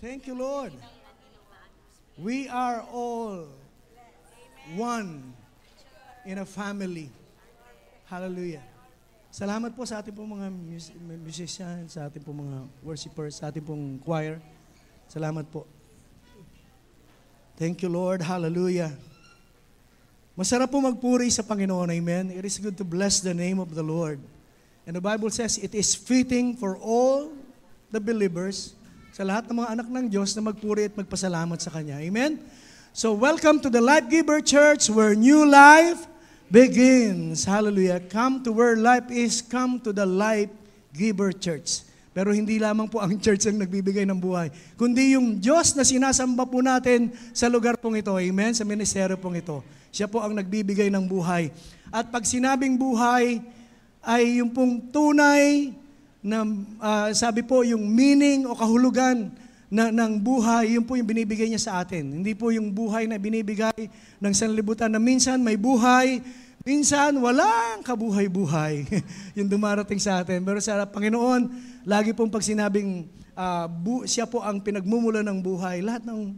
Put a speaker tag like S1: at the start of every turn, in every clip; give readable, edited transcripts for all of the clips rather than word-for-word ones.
S1: Thank you, Lord. We are all one in a family. Hallelujah. Salamat po sa ating pong mga musicians, sa ating pong mga worshipers, sa ating pong choir. Salamat po. Thank you, Lord. Hallelujah. Masarap po magpuri sa Panginoon. Amen. It is good to bless the name of the Lord. And the Bible says, it is fitting for all the believers, sa lahat ng mga anak ng Diyos, na magpuri at magpasalamat sa Kanya. Amen? So, welcome to the Life Giver Church, where new life begins. Hallelujah. Come to where life is. Come to the Life Giver Church. Pero hindi lamang po ang church ang nagbibigay ng buhay, kundi yung Diyos na sinasamba po natin sa lugar pong ito. Amen? Sa ministeryo pong ito. Siya po ang nagbibigay ng buhay. At pag sinabing buhay, ay yung pong tunay na sabi po yung meaning o kahulugan ng buhay, yun po yung binibigay niya sa atin. Hindi po yung buhay na binibigay ng sanlibutan na minsan may buhay, minsan walang kabuhay-buhay. Yung dumarating sa atin. Pero sa Panginoon, lagi pong pag sinabing siya po ang pinagmumula ng buhay, lahat ng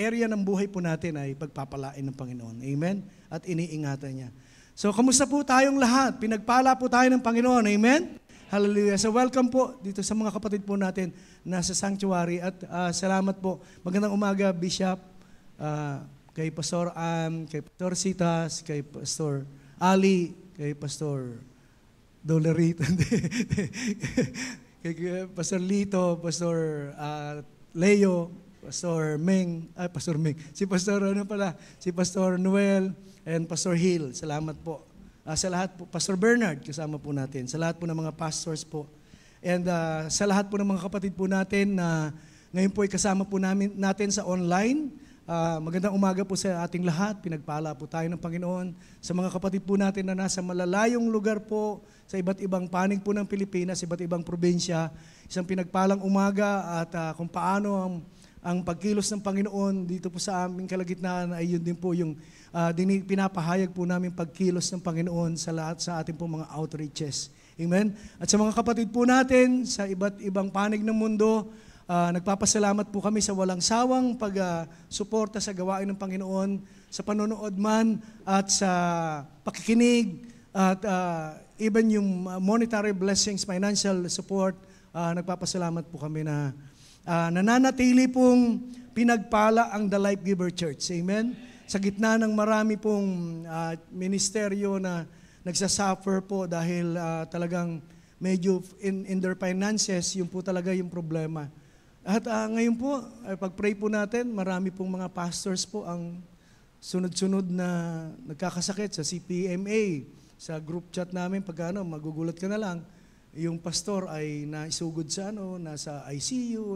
S1: area ng buhay po natin ay pagpapalain ng Panginoon. Amen? At iniingatan niya. So, kamusta po tayong lahat? Pinagpala po tayo ng Panginoon. Amen? Hallelujah. So, welcome po dito sa mga kapatid po natin na sa sanctuary. At salamat po. Magandang umaga, Bishop, kay Pastor Am, kay Pastor Sitas, kay Pastor Ali, kay Pastor Dolarito, kay Pastor Lito, Pastor Leo, Pastor Meng, si Pastor si Pastor Noel, and Pastor Hill. Salamat po. Sa lahat po, Pastor Bernard, kasama po natin. Sa lahat po ng mga pastors po. And sa lahat po ng mga kapatid po natin na ngayon po ay kasama po natin sa online. Magandang umaga po sa ating lahat. Pinagpala po tayo ng Panginoon. Sa mga kapatid po natin na nasa malalayong lugar po, sa iba't ibang panig po ng Pilipinas, iba't ibang probinsya. Isang pinagpalang umaga at kung paano ang pagkilos ng Panginoon dito po sa aming kalagitnaan ay yun din po yung pinapahayag po namin pagkilos ng Panginoon sa lahat sa ating po mga outreaches. Amen? At sa mga kapatid po natin sa iba't ibang panig ng mundo, nagpapasalamat po kami sa walang sawang pag-suporta sa gawain ng Panginoon, sa panonood man at sa pakikinig at even yung monetary blessings, financial support. Nagpapasalamat po kami na nananatili pong pinagpala ang The Life Giver Church. Amen? Sa gitna ng marami pong ministeryo na nagsasuffer po dahil talagang medyo in their finances, yun po talaga yung problema. At ngayon po, pag-pray po natin, marami pong mga pastors po ang sunod-sunod na nagkakasakit sa CPMA, sa group chat namin, magugulat ka na lang, yung pastor ay naisugod sa nasa ICU,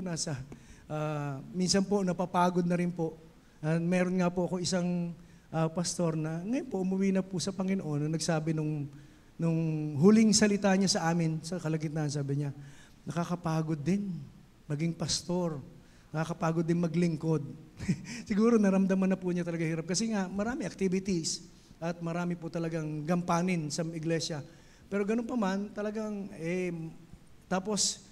S1: minsan po napapagod na rin po. Meron nga po ako isang pastor na ngayon po umuwi na po sa Panginoon, nagsabi nung huling salita niya sa amin sa kalagitnaan, sabi niya, nakakapagod din maging pastor, nakakapagod din maglingkod. Siguro naramdaman na po niya talaga hirap kasi nga marami activities at marami po talagang gampanin sa iglesia. Pero ganun pa man, talagang tapos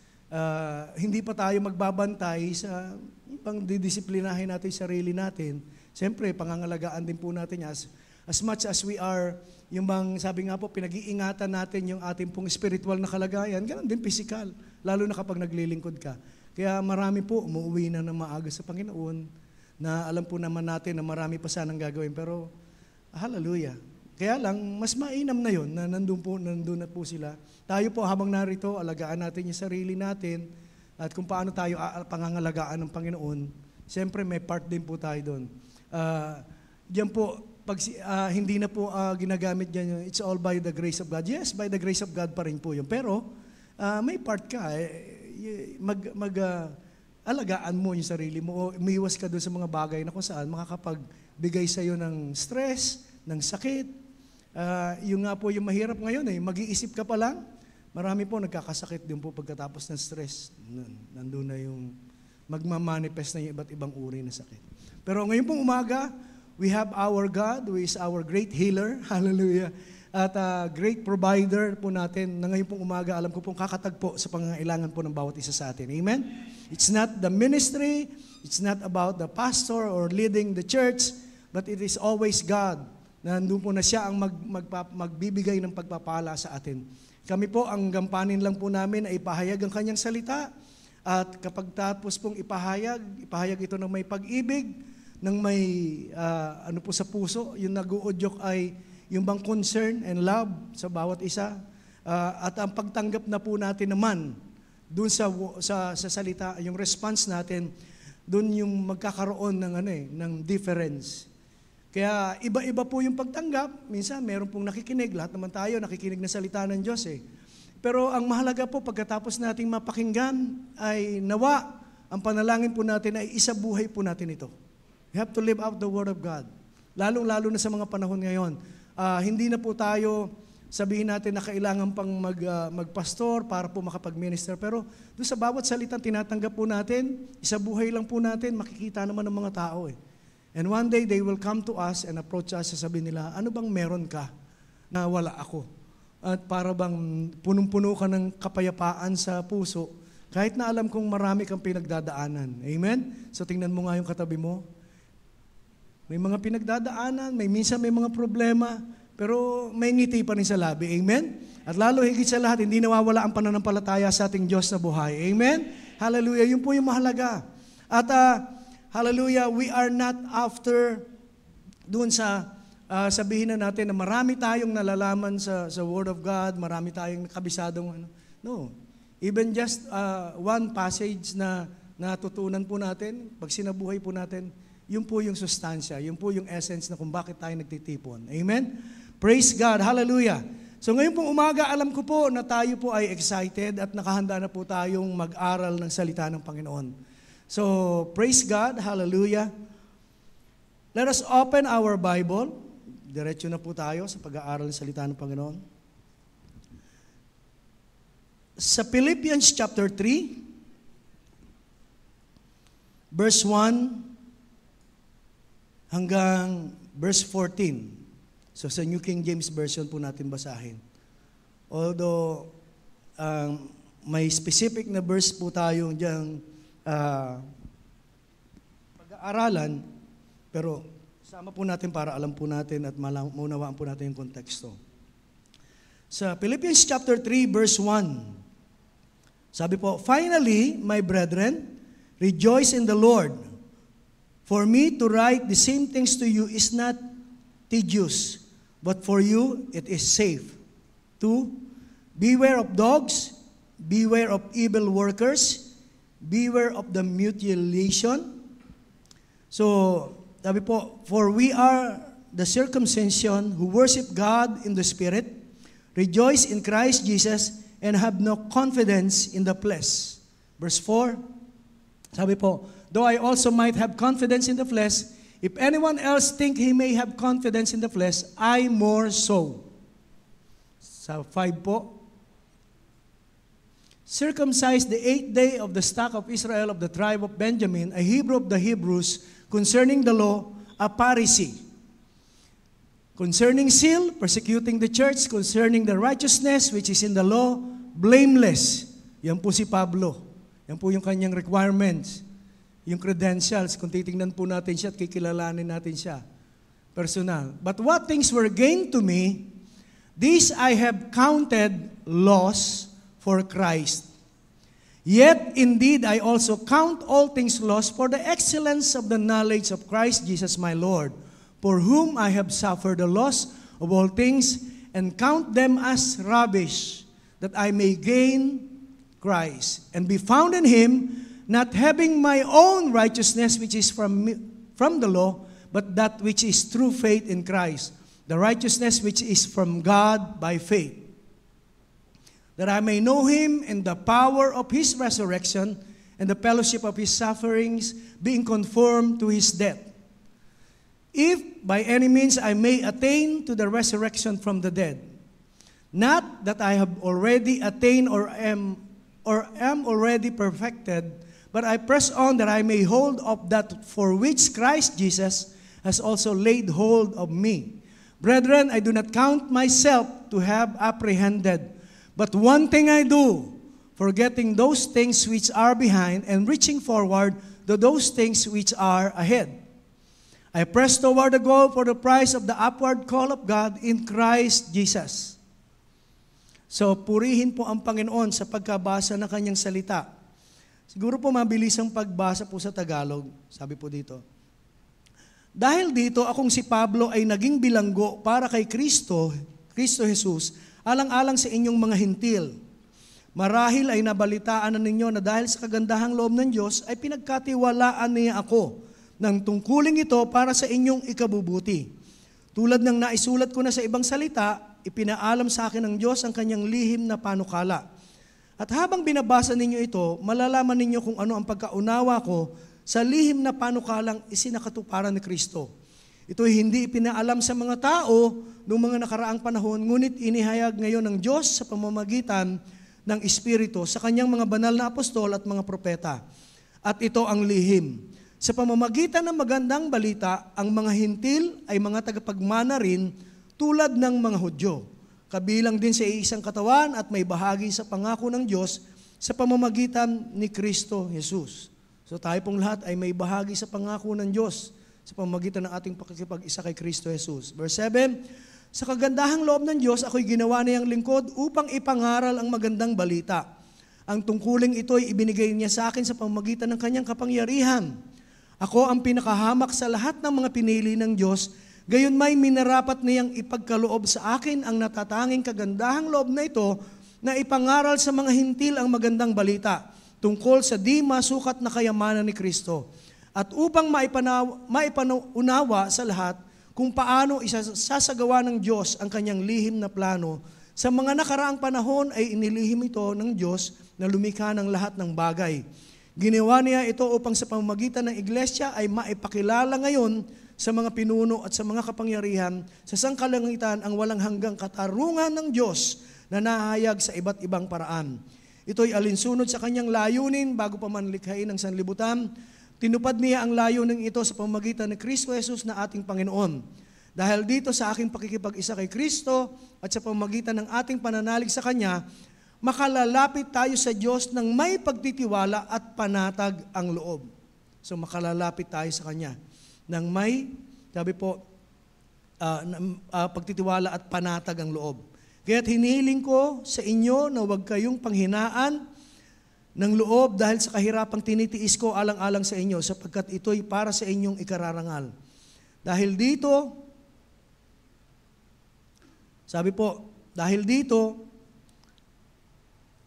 S1: hindi pa tayo magbabantay sa pang didisiplinahin natin yung sarili natin. Siyempre, pangangalagaan din po natin as much as we are, yung bang sabi nga po, pinag-iingatan natin yung ating pong spiritual na kalagayan, ganun din physical, lalo na kapag naglilingkod ka. Kaya marami po umuwi na ng maaga sa Panginoon, na alam po naman natin na marami pa sanang gagawin, pero hallelujah. Kaya lang, mas mainam na yun, na nandun na po sila. Tayo po habang narito, alagaan natin yung sarili natin, at kung paano tayo pangangalagaan ng Panginoon, siyempre may part din po tayo doon. Diyan po, pag hindi na po ginagamit dyan, it's all by the grace of God. Yes, by the grace of God pa rin po yun. Pero may part ka, alagaan mo yung sarili mo, o umiwas ka doon sa mga bagay na kung saan makakapagbigay sa iyo ng stress, ng sakit. Yung nga po yung mahirap ngayon, mag-iisip ka pa lang, marami po nagkakasakit din po pagkatapos ng stress. Nandun na yung magmamanifest na yung iba't ibang uri na sakit. Pero ngayon pong umaga, we have our God who is our great healer. Hallelujah. at great provider po natin na ngayon pong umaga, alam ko pong kakatagpo sa pangangailangan po ng bawat isa sa atin. Amen? It's not the ministry, it's not about the pastor or leading the church, but it is always God na nandun po na siya ang magbibigay ng pagpapala sa atin. Kami po, ang gampanin lang po namin ay ipahayag ang kanyang salita, at kapag tapos pong ipahayag ito ng may pag-ibig, ng may ano po sa puso, yung nag-uudyok ay yung bang concern and love sa bawat isa, at ang pagtanggap na po natin naman doon sa salita, yung response natin, doon yung magkakaroon ng ng difference. Kaya iba-iba po yung pagtanggap. Minsan meron pong nakikinig, lahat naman tayo nakikinig na salita ng Diyos Pero ang mahalaga po pagkatapos nating mapakinggan ay nawa ang panalangin po natin ay isabuhay po natin ito. We have to live out the Word of God. Lalong-lalo na sa mga panahon ngayon. Hindi na po tayo sabihin natin na kailangan pang magpastor para po makapag-minister. Pero doon sa bawat salitang tinatanggap po natin, isabuhay lang po natin, makikita naman ng mga tao And one day, they will come to us and approach us, sasabihin nila, ano bang meron ka na wala ako? At para bang punong-puno ka ng kapayapaan sa puso, kahit na alam kong marami kang pinagdadaanan. Amen? So tingnan mo nga yung katabi mo. May mga pinagdadaanan, minsan may mga problema, pero may ngiti pa rin sa labi. Amen? At lalo higit sa lahat, hindi nawawala ang pananampalataya sa ating Diyos na buhay. Amen? Hallelujah. Yun po yung mahalaga. At hallelujah, we are not after doon sa sabihin na natin na marami tayong nalalaman sa Word of God, marami tayong kabisadong No. Even just one passage na natutunan po natin, pag sinabuhay po natin, yun po yung sustansya, yun po yung essence na kung bakit tayo nagtitipon. Amen? Praise God. Hallelujah. So ngayon pong umaga, alam ko po na tayo po ay excited at nakahanda na po tayong mag-aral ng salita ng Panginoon. So, praise God. Hallelujah. Let us open our Bible. Diretso na po tayo sa pag-aaral ng salita ng Panginoon. Sa Philippians chapter 3, verse 1 hanggang verse 14. So, sa New King James Version po natin basahin. Although, may specific na verse po tayong diyang pag-aaralan, pero sama po natin para alam po natin at maunawaan po natin yung konteksto. Sa Philippians chapter 3 verse 1, sabi po, "Finally, my brethren, rejoice in the Lord. For me to write the same things to you is not tedious, but for you it is safe. 2, beware of dogs, beware of evil workers, beware of the mutilation." So, sabi po, "For we are the circumcision who worship God in the Spirit, rejoice in Christ Jesus, and have no confidence in the flesh." Verse 4, sabi po, "Though I also might have confidence in the flesh, if anyone else think he may have confidence in the flesh, I more so." Sa 5 po, "Circumcised the 8th day of the stock of Israel of the tribe of Benjamin, a Hebrew of the Hebrews, concerning the law, a Pharisee. Concerning zeal, persecuting the church, concerning the righteousness which is in the law, blameless." Yan po si Pablo. Yan po yung kanyang requirements, yung credentials. Kung titingnan po natin siya at kikilalanin natin siya. Personal. "But what things were gained to me, these I have counted loss for Christ. Yet indeed I also count all things lost for the excellence of the knowledge of Christ Jesus my Lord, for whom I have suffered the loss of all things, and count them as rubbish, that I may gain Christ, and be found in Him, not having my own righteousness which is from the law, but that which is through faith in Christ, the righteousness which is from God by faith, that I may know Him in the power of His resurrection and the fellowship of His sufferings, being conformed to His death, if by any means I may attain to the resurrection from the dead. Not that I have already attained or am already perfected, but I press on that I may hold up that for which Christ Jesus has also laid hold of me. Brethren, I do not count myself to have apprehended, but one thing I do, forgetting those things which are behind and reaching forward to those things which are ahead. I press toward the goal for the prize of the upward call of God in Christ Jesus. So, purihin po ang Panginoon sa pagkabasa ng kanyang salita. Siguro po mabilis ang pagbasa po sa Tagalog. Sabi po dito, dahil dito akong si Pablo ay naging bilanggo para kay Kristo Jesus, alang-alang sa inyong mga hintil. Marahil ay nabalitaan na ninyo na dahil sa kagandahang loob ng Diyos ay pinagkatiwalaan niya ako ng tungkuling ito para sa inyong ikabubuti. Tulad ng naisulat ko na sa ibang salita, ipinaalam sa akin ng Diyos ang kanyang lihim na panukala. At habang binabasa ninyo ito, malalaman ninyo kung ano ang pagkaunawa ko sa lihim na panukalang isinakatuparan ni Kristo. Ito'y hindi ipinaalam sa mga tao noong mga nakaraang panahon, ngunit inihayag ngayon ng Diyos sa pamamagitan ng Espiritu sa kanyang mga banal na apostol at mga propeta. At ito ang lihim. Sa pamamagitan ng magandang balita, ang mga hintil ay mga tagapagmana rin tulad ng mga Hudyo. Kabilang din sa isang katawan at may bahagi sa pangako ng Diyos sa pamamagitan ni Kristo Jesus. So tayo pong lahat ay may bahagi sa pangako ng Diyos sa pamamagitan ng ating pakikipag-isa kay Kristo Jesus. Verse 7, sa kagandahang loob ng Diyos, ako'y ginawa niyang lingkod upang ipangaral ang magandang balita. Ang tungkuling ito ay ibinigay niya sa akin sa pamamagitan ng kanyang kapangyarihan. Ako ang pinakahamak sa lahat ng mga pinili ng Diyos, gayon may minarapat niyang ipagkaloob sa akin ang natatanging kagandahang loob na ito na ipangaral sa mga hintil ang magandang balita tungkol sa di masukat na kayamanan ni Kristo. At upang maipaunawa sa lahat kung paano isasagawa ng Diyos ang kanyang lihim na plano, sa mga nakaraang panahon ay inilihim ito ng Diyos na lumikha ng lahat ng bagay. Ginawa niya ito upang sa pamamagitan ng iglesia ay maipakilala ngayon sa mga pinuno at sa mga kapangyarihan sa sangkalangitan ang walang hanggang katarungan ng Diyos na nahayag sa iba't ibang paraan. Ito'y alinsunod sa kanyang layunin bago pa man likhain ng sanlibutan. Tinupad niya ang layunin ito sa pamamagitan ng Kristo Jesus na ating Panginoon. Dahil dito sa aking pakikipag-isa kay Kristo at sa pamamagitan ng ating pananalig sa Kanya, makalalapit tayo sa Diyos ng may pagtitiwala at panatag ang loob. So makalalapit tayo sa Kanya ng may, sabi po, pagtitiwala at panatag ang loob. Kaya't hinihiling ko sa inyo na huwag kayong panghinaan ng loob dahil sa kahirapang tinitiis ko alang-alang sa inyo sapagkat ito'y para sa inyong ikararangal. Dahil dito, sabi po, dahil dito,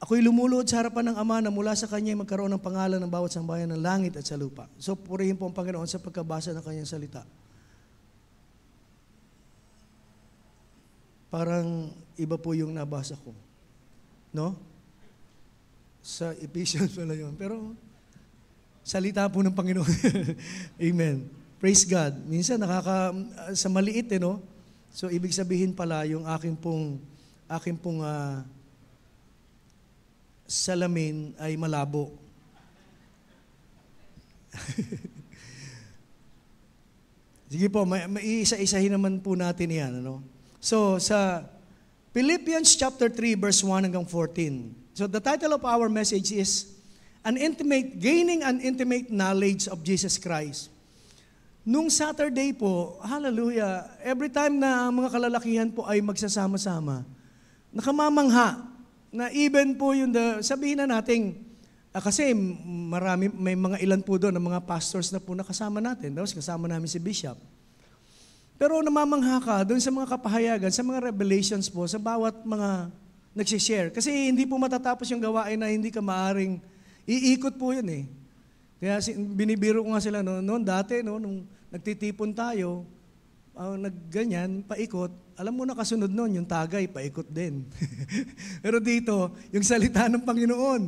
S1: ako'y lumuluhod sa harapan ng Ama na mula sa Kanya magkaroon ng pangalan ng bawat sambayan ng langit at sa lupa. So purihin po ang Panginoon sa pagkabasa ng Kanyang salita. Parang iba po yung nabasa ko. No? Sa Ephesians pala yun. Pero salita po ng Panginoon. Amen. Praise God. Minsan sa maliit no? So ibig sabihin pala yung aking pong salamin ay malabo. Sige po, may isa-isahin naman po natin yan. Ano? So, sa Philippians chapter 3, verse 1 hanggang 14. So, the title of our message is Gaining an Intimate Knowledge of Jesus Christ. Nung Saturday po, hallelujah, every time na mga kalalakihan po ay magsasama-sama, nakamamangha na even po yung sabihin na natin, kasi may mga ilan po doon, mga pastors na po nakasama natin. Tapos kasama namin si Bishop. Pero namamangha ka doon sa mga kapahayagan, sa mga revelations po, sa bawat mga nagsishare. Kasi hindi po matatapos yung gawain na hindi ka maaring iikot po yun eh. Kaya binibiro ko nga sila noon dati, nung nagtitipon tayo, nagganyan, paikot, alam mo na kasunod noon, yung tagay, paikot din. Pero dito, yung salita ng Panginoon,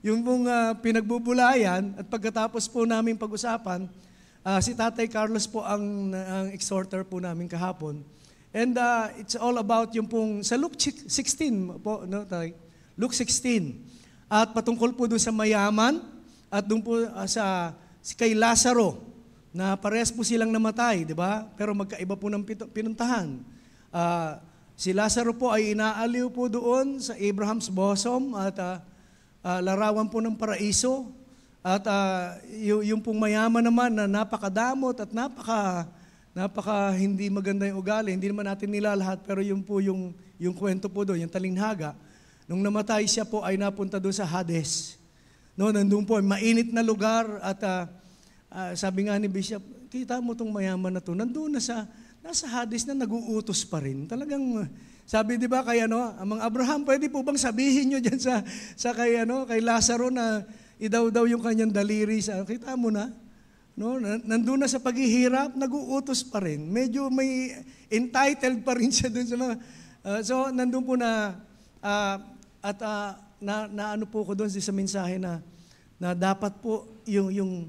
S1: yung pong pinagbubulayan, at pagkatapos po namin pag-usapan, si Tatay Carlos po ang exhorter po namin kahapon. And it's all about yung pong, sa Luke 16 po, no, Tay? Luke 16. At patungkol po doon sa mayaman, at doon po kay Lazaro, na parehas po silang namatay, di ba? Pero magkaiba po ng pinuntahan. Si Lazaro po ay inaaliw po doon sa Abraham's bosom at larawan po ng paraiso. At yung pong mayaman naman na napakadamot at napaka hindi maganda yung ugali. Hindi naman natin nilalahat, pero yun po yung kwento po doon, yung talinghaga. Nung namatay siya po ay napunta doon sa Hades. No, nandun po, mainit na lugar at sabi nga ni Bishop, kita mo tong mayaman na to, nandun nasa Hades na nag-uutos pa rin. Talagang, sabi di ba kay Amang Abraham, pwede po bang sabihin nyo dyan sa kay Lazaro na idaw-daw yung kanyang daliri sa, kita mo na, no? Nandun na sa paghihirap, nag-uutos pa rin. Medyo may entitled pa rin siya dun sa mga, so nandun po na, ano po ko doon sa mensahe na dapat po yung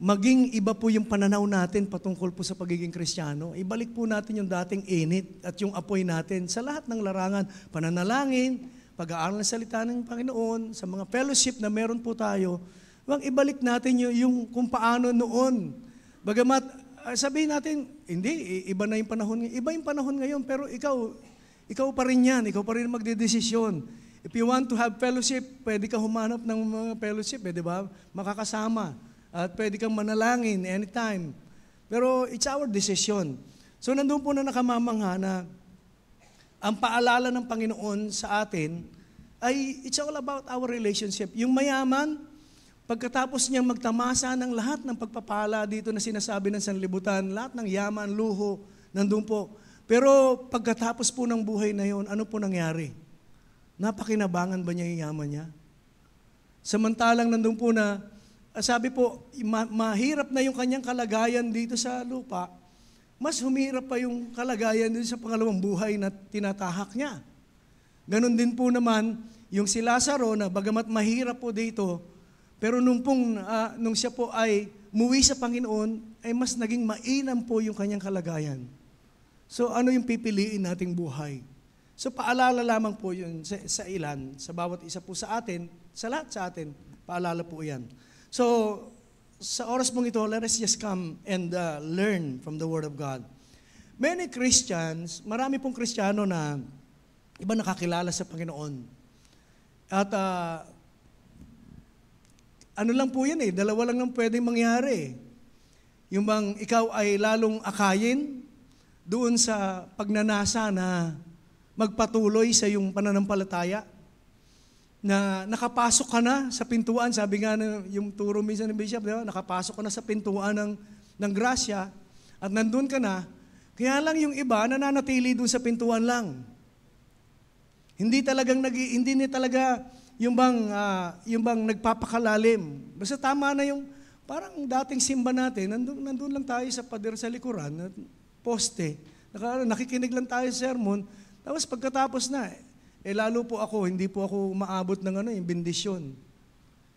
S1: maging iba po yung pananaw natin patungkol po sa pagiging Kristiyano. Ibalik po natin yung dating init at yung apoy natin sa lahat ng larangan, pananalangin, pag-aaral ng salita ng Panginoon, sa mga fellowship na meron po tayo, huwag ibalik natin yung kung paano noon. Bagamat sabihin natin, hindi, iba na yung panahon. Iba yung panahon ngayon, pero ikaw pa rin yan, ikaw pa rin magdedesisyon. If you want to have fellowship, pwede ka humanap ng mga fellowship, di ba? Makakasama. At pwede kang manalangin anytime. Pero it's our decision. So nandun po na nakamamangha na ang paalala ng Panginoon sa atin ay it's all about our relationship. Yung mayaman, pagkatapos niyang magtamasa ng lahat ng pagpapala dito na sinasabi ng sanlibutan, lahat ng yaman, luho, nandun po. Pero pagkatapos po ng buhay na yun, ano po nangyari? Napakinabangan ba niya yung yaman niya? Samantalang nandun po na, sabi po, mahirap na yung kanyang kalagayan dito sa lupa, mas humirap pa yung kalagayan dito sa pangalawang buhay na tinatahak niya. Ganon din po naman, yung si Lazaro na bagamat mahirap po dito, pero nung siya po ay muwi sa Panginoon, ay mas naging mainam po yung kanyang kalagayan. So ano yung pipiliin nating buhay? So paalala lamang po yun sa ilan, sa bawat isa po sa atin, sa lahat sa atin, paalala po yan. So, sa oras mong ito, let us just come and learn from the Word of God. Many Christians, marami pong Kristiyano na iba nakakilala sa Panginoon. At ano lang po yan dalawa lang lang pwedeng mangyari. Yung bang ikaw ay lalong akayin doon sa pagnanasa na magpatuloy sa iyong pananampalataya, na nakapasok ka na sa pintuan, sabi nga yung turo minsan ng Bishop, diba? Nakapasok ka na sa pintuan ng grasya at nandun ka na, kaya lang yung iba nananatili doon sa pintuan lang. Hindi talaga yung bang nagpapakalalim. Basta tama na yung parang dating simba natin, nandun lang tayo sa pader sa likuran, poste, nakikinig lang tayo sa sermon, tapos pagkatapos na, lalo po ako, hindi po ako maabot ng yung bendisyon.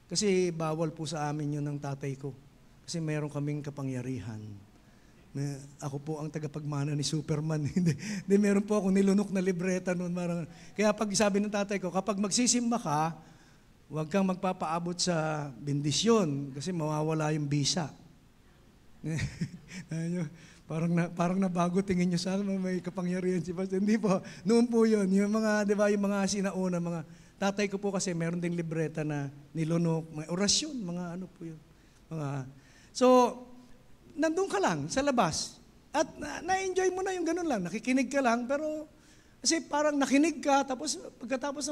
S1: Kasi bawal po sa amin yun ng tatay ko. Kasi meron kaming kapangyarihan. Ako po ang tagapagmana ni Superman. Hindi meron po ako nilunok na libreta noon. Kaya pag sabi ng tatay ko, kapag magsisimba ka, huwag kang magpapaabot sa bendisyon kasi mawawala yung bisa. Parang nabago tingin nyo sa akin, may kapangyarihan si Pastor. Hindi po, noon po yun. Yung mga, di ba, yung mga sinauna, mga tatay ko po kasi meron ding libreta na nilunok, may orasyon, mga ano po yun. So, nandun ka lang sa labas. At na-enjoy mo na yung ganun lang. Nakikinig ka lang, pero kasi parang nakinig ka, tapos pagkatapos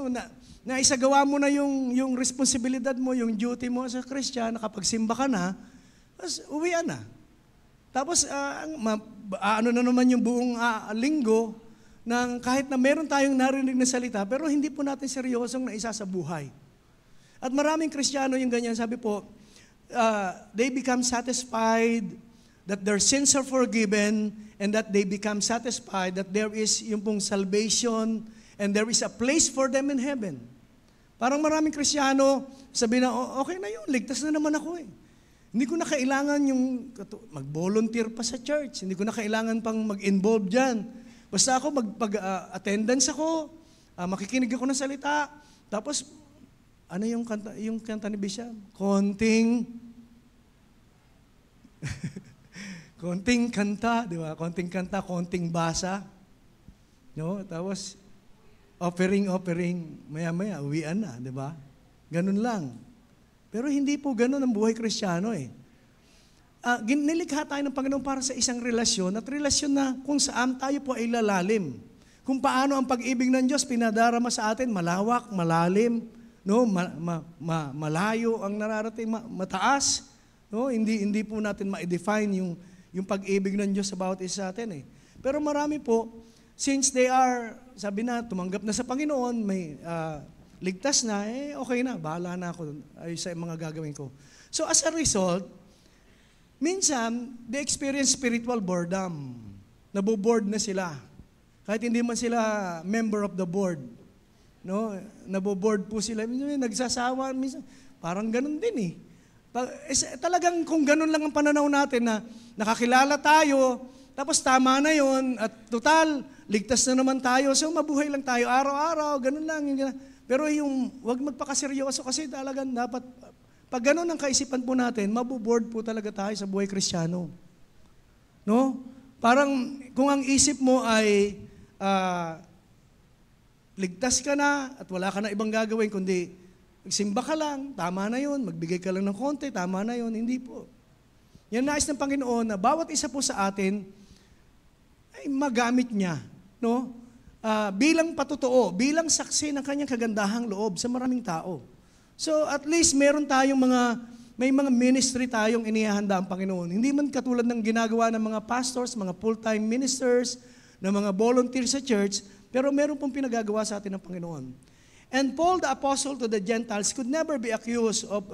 S1: na isagawa mo na yung responsibilidad mo, yung duty mo sa Christian, nakapagsimba ka na, tapos uwian na. Tapos, ano na naman yung buong linggo, ng kahit na meron tayong narinig na salita, pero hindi po natin seryosong naisa sa buhay. At maraming Kristiyano yung ganyan, sabi po, they become satisfied that their sins are forgiven and that they become satisfied that there is yung pong salvation and there is a place for them in heaven. Parang maraming Kristiyano, sabi na, okay na yun, ligtas na naman ako Hindi ko na kailangan yung mag-volunteer pa sa church. Hindi ko na kailangan pang mag-involve dyan. Basta ako, attendance ako, makikinig ako ng salita. Tapos, ano yung kanta ni Bishop? Konting kanta, di ba? Konting kanta, konting basa. No? Tapos, offering, maya-maya, uwian na, di ba? Ganun lang. Pero hindi po ganun ang buhay Kristiyano eh. Nilikha tayo ng Panginoon para sa isang relasyon, at relasyon na kung saan tayo po ay lalalim. Kung paano ang pag-ibig ng Diyos pinadarama sa atin, malawak, malalim, no? Malayo ang nararating, mataas. No? Hindi po natin ma-define yung pag-ibig ng Diyos sa bawat isa sa atin eh. Pero marami po, since they are, sabi na, tumanggap na sa Panginoon, may ligtas na, okay na, bahala na ako ay sa mga gagawin ko. So as a result, minsan, they experience spiritual boredom. Naboboard na sila. Kahit hindi man sila member of the board. No? Naboboard po sila. Nagsasawa. Minsan, parang ganun din eh. Talagang kung ganun lang ang pananaw natin na nakakilala tayo, tapos tama na yon at total, ligtas na naman tayo. So mabuhay lang tayo araw-araw, ganun lang. Pero wag magpakaseryoso kasi talagang dapat, pag ganun ang kaisipan po natin, mabuboard po talaga tayo sa buhay Kristiyano. No? Parang kung ang isip mo ay ligtas ka na at wala ka na ibang gagawin, kundi magsimba ka lang, tama na yun, magbigay ka lang ng konti, tama na yun, hindi po. Yan nais ng Panginoon na bawat isa po sa atin ay magamit niya, no? Bilang patotoo, bilang saksi ng kanyang kagandahang loob sa maraming tao. So at least meron tayong may mga ministry tayong inihahanda ang Panginoon. Hindi man katulad ng ginagawa ng mga pastors, mga full-time ministers, ng mga volunteers sa church, pero meron pong pinagagawa sa atin ng Panginoon. And Paul the Apostle to the Gentiles could never be accused of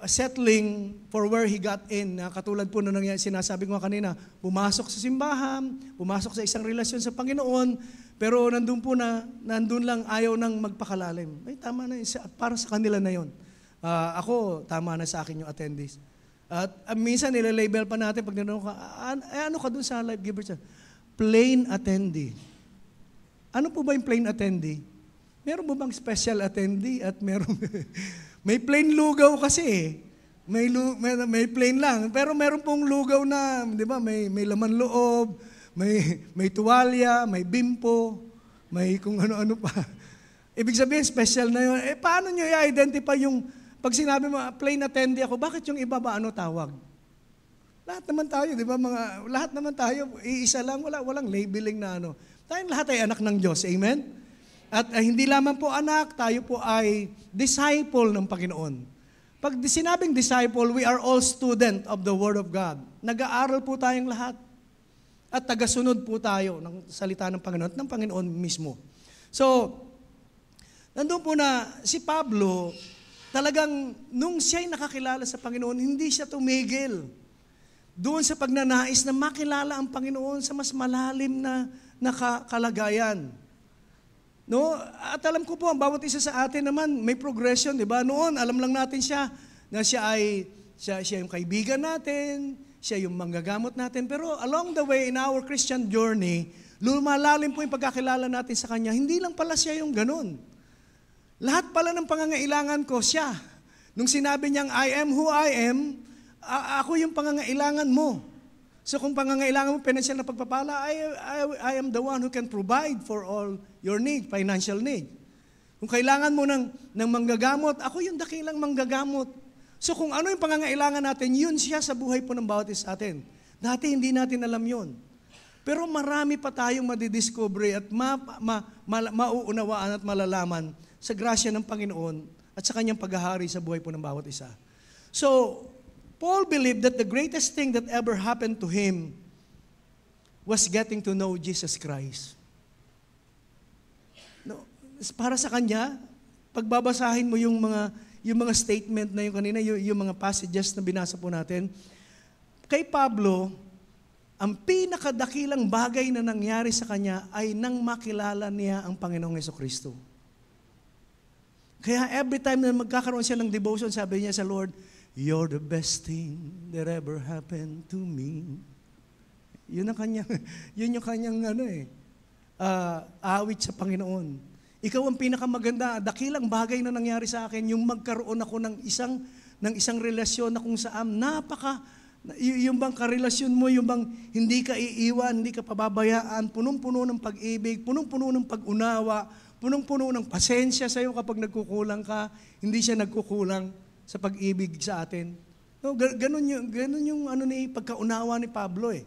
S1: settling for where he got in. Katulad po na sinasabi ko kanina, pumasok sa simbahan, pumasok sa isang relasyon sa Panginoon, pero nandun lang ayaw nang magpakalalim. Ay, tama na, para sa kanila na yon. Ako, tama na sa akin yung attendees. At minsan nilelabel pa natin pag nanonood ka, ano ka dun sa life giver? Plain attendee. Ano po ba yung plain attendee? Meron mo bang special attendee at may plain lugaw kasi eh. May plain lang. Pero meron pong lugaw na, di ba, may laman loob, may tuwalya, may bimpo, may kung ano-ano pa. Ibig sabihin, special na yun. Paano nyo i-identify pag sinabi mo, plain attendee ako, bakit yung iba ba ano tawag? Lahat naman tayo, di ba? Lahat naman tayo, iisa lang, walang labeling na ano. Tayong lahat ay anak ng Diyos. Amen? At hindi lamang po anak, tayo po ay disciple ng Panginoon. Pag sinabing disciple, we are all student of the Word of God. Nag-aaral po tayong lahat. At tagasunod po tayo ng salita ng Panginoon at ng Panginoon mismo. So, nandun po na si Pablo, talagang nung siya'y nakakilala sa Panginoon, hindi siya tumigil doon sa pagnanais na makilala ang Panginoon sa mas malalim na kalagayan. No? At alam ko po, ang bawat isa sa atin naman, may progression, di ba? Noon, alam lang natin siya, na siya yung kaibigan natin, siya yung manggagamot natin. Pero along the way, in our Christian journey, lumalalim po yung pagkakilala natin sa Kanya. Hindi lang pala siya yung ganun. Lahat pala ng pangangailangan ko, siya. Nung sinabi niyang, I am who I am, ako yung pangangailangan mo. So kung pangangailangan mo, financial na pagpapala, I am the one who can provide for all your need, financial need. Kung kailangan mo ng manggagamot, ako yung dakilang manggagamot. So kung ano yung pangangailangan natin, yun siya sa buhay po ng bawat isa atin. Dati hindi natin alam yun. Pero marami pa tayong madidiscover at mauunawaan at malalaman sa grasya ng Panginoon at sa kanyang paghahari sa buhay po ng bawat isa. So, Paul believed that the greatest thing that ever happened to him was getting to know Jesus Christ. No, para sa kanya, pagbabasahin mo yung mga statement na yung kanina, yung mga passages na binasa po natin, kay Pablo, ang pinakadakilang bagay na nangyari sa kanya ay nang makilala niya ang Panginoong Jesucristo. Kaya every time na magkakaroon siya ng devotion, sabi niya sa Lord, "You're the best thing that ever happened to me." Yun yung kanyang awit sa Panginoon. Ikaw ang pinakamaganda, dakilang bagay na nangyari sa akin, yung magkaroon ako ng isang relasyon na kung saan Yung bang karelasyon mo, yung bang hindi ka iiwan, hindi ka pababayaan, punong-puno ng pag-ibig, punong-puno ng pag-unawa, punong-puno ng pasensya sa iyo kapag nagkukulang ka, hindi siya nagkukulang sa pag-ibig sa atin. No, ganun yung pagkaunawa ni Pablo eh.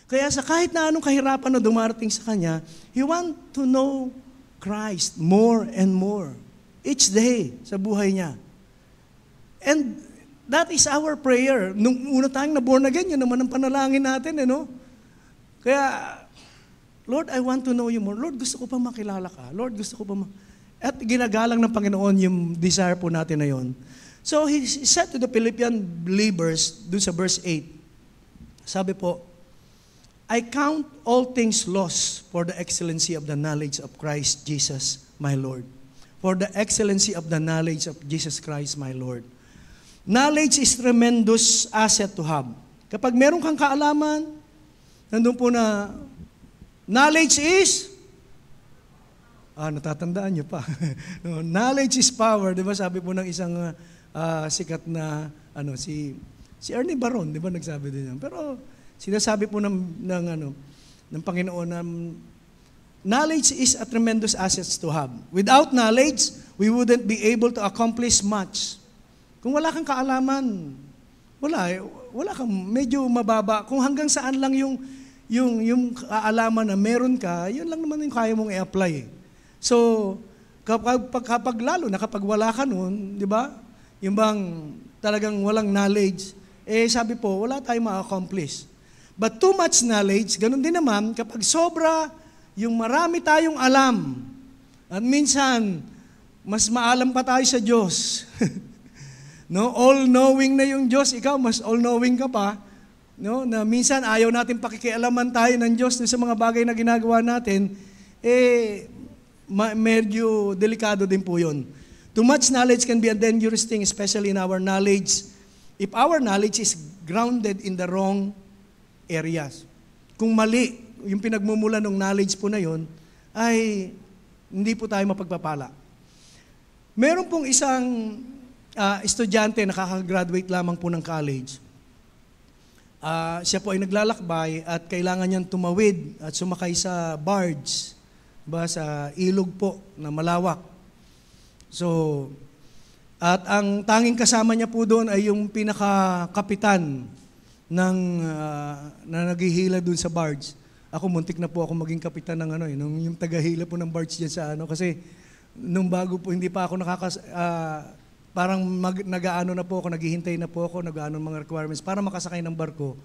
S1: Kaya sa kahit na anong kahirapan na dumarating sa kanya, he want to know Christ more and more each day sa buhay niya. And that is our prayer. Nung una tayong na-born again, yun naman ang panalangin natin, Kaya, Lord, I want to know you more. Lord, gusto ko pa makilala ka. Lord, gusto ko pa At ginagalang ng Panginoon yung desire po natin na yun. So, he said to the Philippian believers, dun sa verse 8, sabi po, I count all things lost for the excellency of the knowledge of Christ Jesus, my Lord. For the excellency of the knowledge of Jesus Christ, my Lord. Knowledge is tremendous asset to have. Kapag meron kang kaalaman, nandun po na, knowledge is, natatandaan nyo pa. No, knowledge is power. Di ba sabi po ng isang sikat na, si Ernie Baron, di ba nagsabi din yan. Pero sinasabi po ng Panginoon na knowledge is a tremendous asset to have. Without knowledge, we wouldn't be able to accomplish much. Kung wala kang kaalaman, wala kang medyo mababa. Kung hanggang saan lang yung kaalaman na meron ka, yun lang naman yung kaya mong i-apply. So, kapag lalo na kapag wala ka nun, di ba? Yung bang talagang walang knowledge, sabi po, wala tayong ma-accomplish. But too much knowledge, ganun din naman, kapag sobra, yung marami tayong alam, at minsan, mas maalam pa tayo sa Diyos. No, all-knowing na yung Diyos, ikaw mas all-knowing ka pa, no? Na minsan ayaw natin pakikialaman tayo ng Diyos sa mga bagay na ginagawa natin, medyo delikado din po yun. Too much knowledge can be a dangerous thing, especially in our knowledge, if our knowledge is grounded in the wrong areas. Kung mali yung pinagmumula ng knowledge po na yun, ay hindi po tayo mapagpapala. Meron pong isang estudyante na kakagraduate lamang po ng college. Siya po ay naglalakbay at kailangan niyang tumawid at sumakay sa barge, sa ilog po na malawak. So, at ang tanging kasama niya po doon ay yung pinaka-kapitan na naghihila doon sa barge. Ako, muntik na po ako maging kapitan ng yung tagahila po ng barge dyan sa kasi nung bago po, hindi pa ako parang nag-aano na po ako, naghihintay na po ako, nag-aano mga requirements para makasakay ng barko.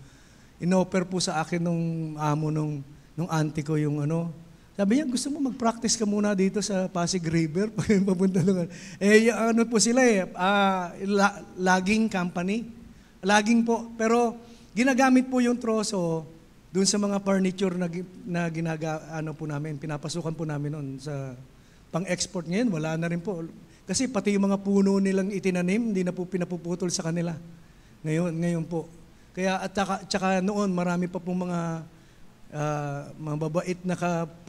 S1: In-offer po sa akin nung amo nung auntie ko yung sabi niya, gusto mo mag-practice ka muna dito sa Pasig River? Papunta doon. Po sila logging company. Logging po. Pero ginagamit po yung troso doon sa mga furniture na po namin, pinapasukan po namin noon sa pang-export ngayon. Wala na rin po. Kasi pati yung mga puno nilang itinanim, hindi na po pinapuputol sa kanila. Ngayon po. Kaya at saka noon, marami pa pong mga babait na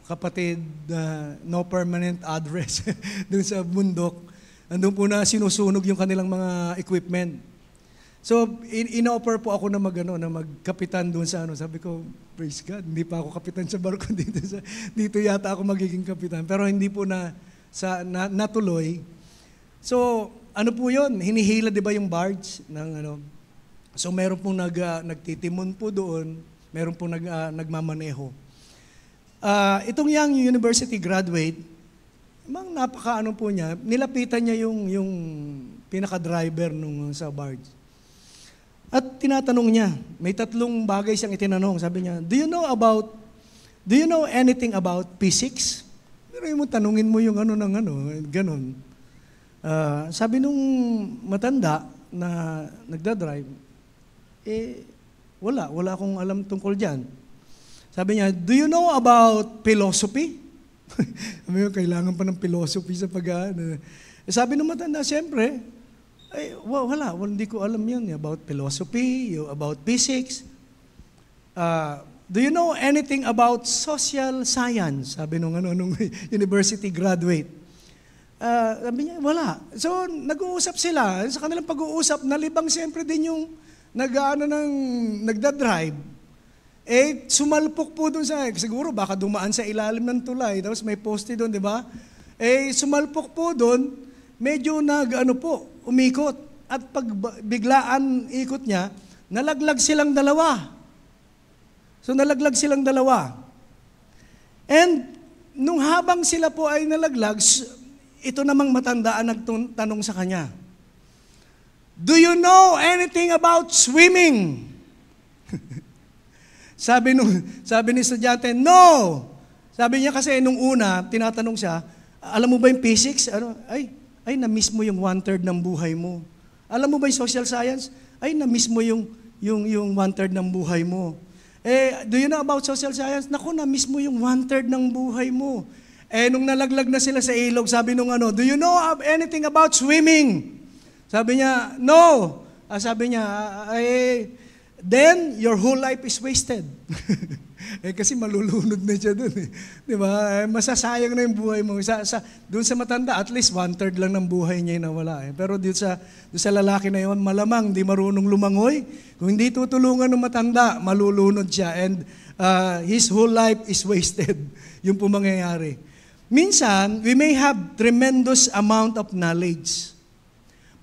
S1: kapatid no permanent address doon sa bundok. Andun po na sinusunog yung kanilang mga equipment. So, in-offer po ako na magkapitan doon sa Sabi ko, praise God, hindi pa ako kapitan sa barko dito yata ako magiging kapitan. Pero hindi po natuloy. So, po yun? Hinihila, di ba yung barge ng So, meron pong nagtitimon po doon, meron pong nagmamaneho. Itong young university graduate, napaka po niya, nilapitan niya yung pinaka-driver sa barge. At tinatanong niya, may 3 bagay siyang itinanong. Sabi niya, do you know anything about physics? Pero yung tanungin mo yung ganun. Sabi nung matanda na nagdadrive, wala akong alam tungkol dyan. Sabi niya, do you know about philosophy? Sabi niya, kailangan pa ng philosophy sa sabi nung matanda, siyempre, wala, hindi ko alam yun. About philosophy, about physics. Do you know anything about social science? Sabi nung university graduate. Sabi niya, wala. So, nag-uusap sila. Sa kanilang pag-uusap, nalibang siyempre din yung nagda-drive, sumalpok po doon siguro baka dumaan sa ilalim ng tulay, tapos may poste doon, di ba? Sumalpok po doon, medyo umikot. At pag biglaan ikot niya, nalaglag silang dalawa. So nalaglag silang dalawa. And nung habang sila po ay nalaglag, ito namang matandaan nagtanong sa kanya, "Do you know anything about swimming?" sabi ni estudyante, "No." Sabi niya kasi nung una, tinatanong siya, "Alam mo ba yung physics?" Ay, na-miss mo yung 1/3 ng buhay mo. Alam mo ba yung social science? Ay, na-miss mo yung 1/3 ng buhay mo. Do you know about social science? Naku, na-miss mo yung 1/3 ng buhay mo. Nung nalaglag na sila sa ilog, sabi nung "Do you know anything about swimming?" Sabi niya, "No." Sabi niya, "Then your whole life is wasted." Kasi malulunod na siya dun. Di ba? Masasayang na yung buhay mo. Doon sa matanda, at least 1/3 lang ng buhay niya yung nawala. Pero doon sa lalaki na yun, malamang di marunong lumangoy. Kung hindi tutulungan ng matanda, malulunod siya. And his whole life is wasted. Yung po mangyayari. Minsan, we may have tremendous amount of knowledge.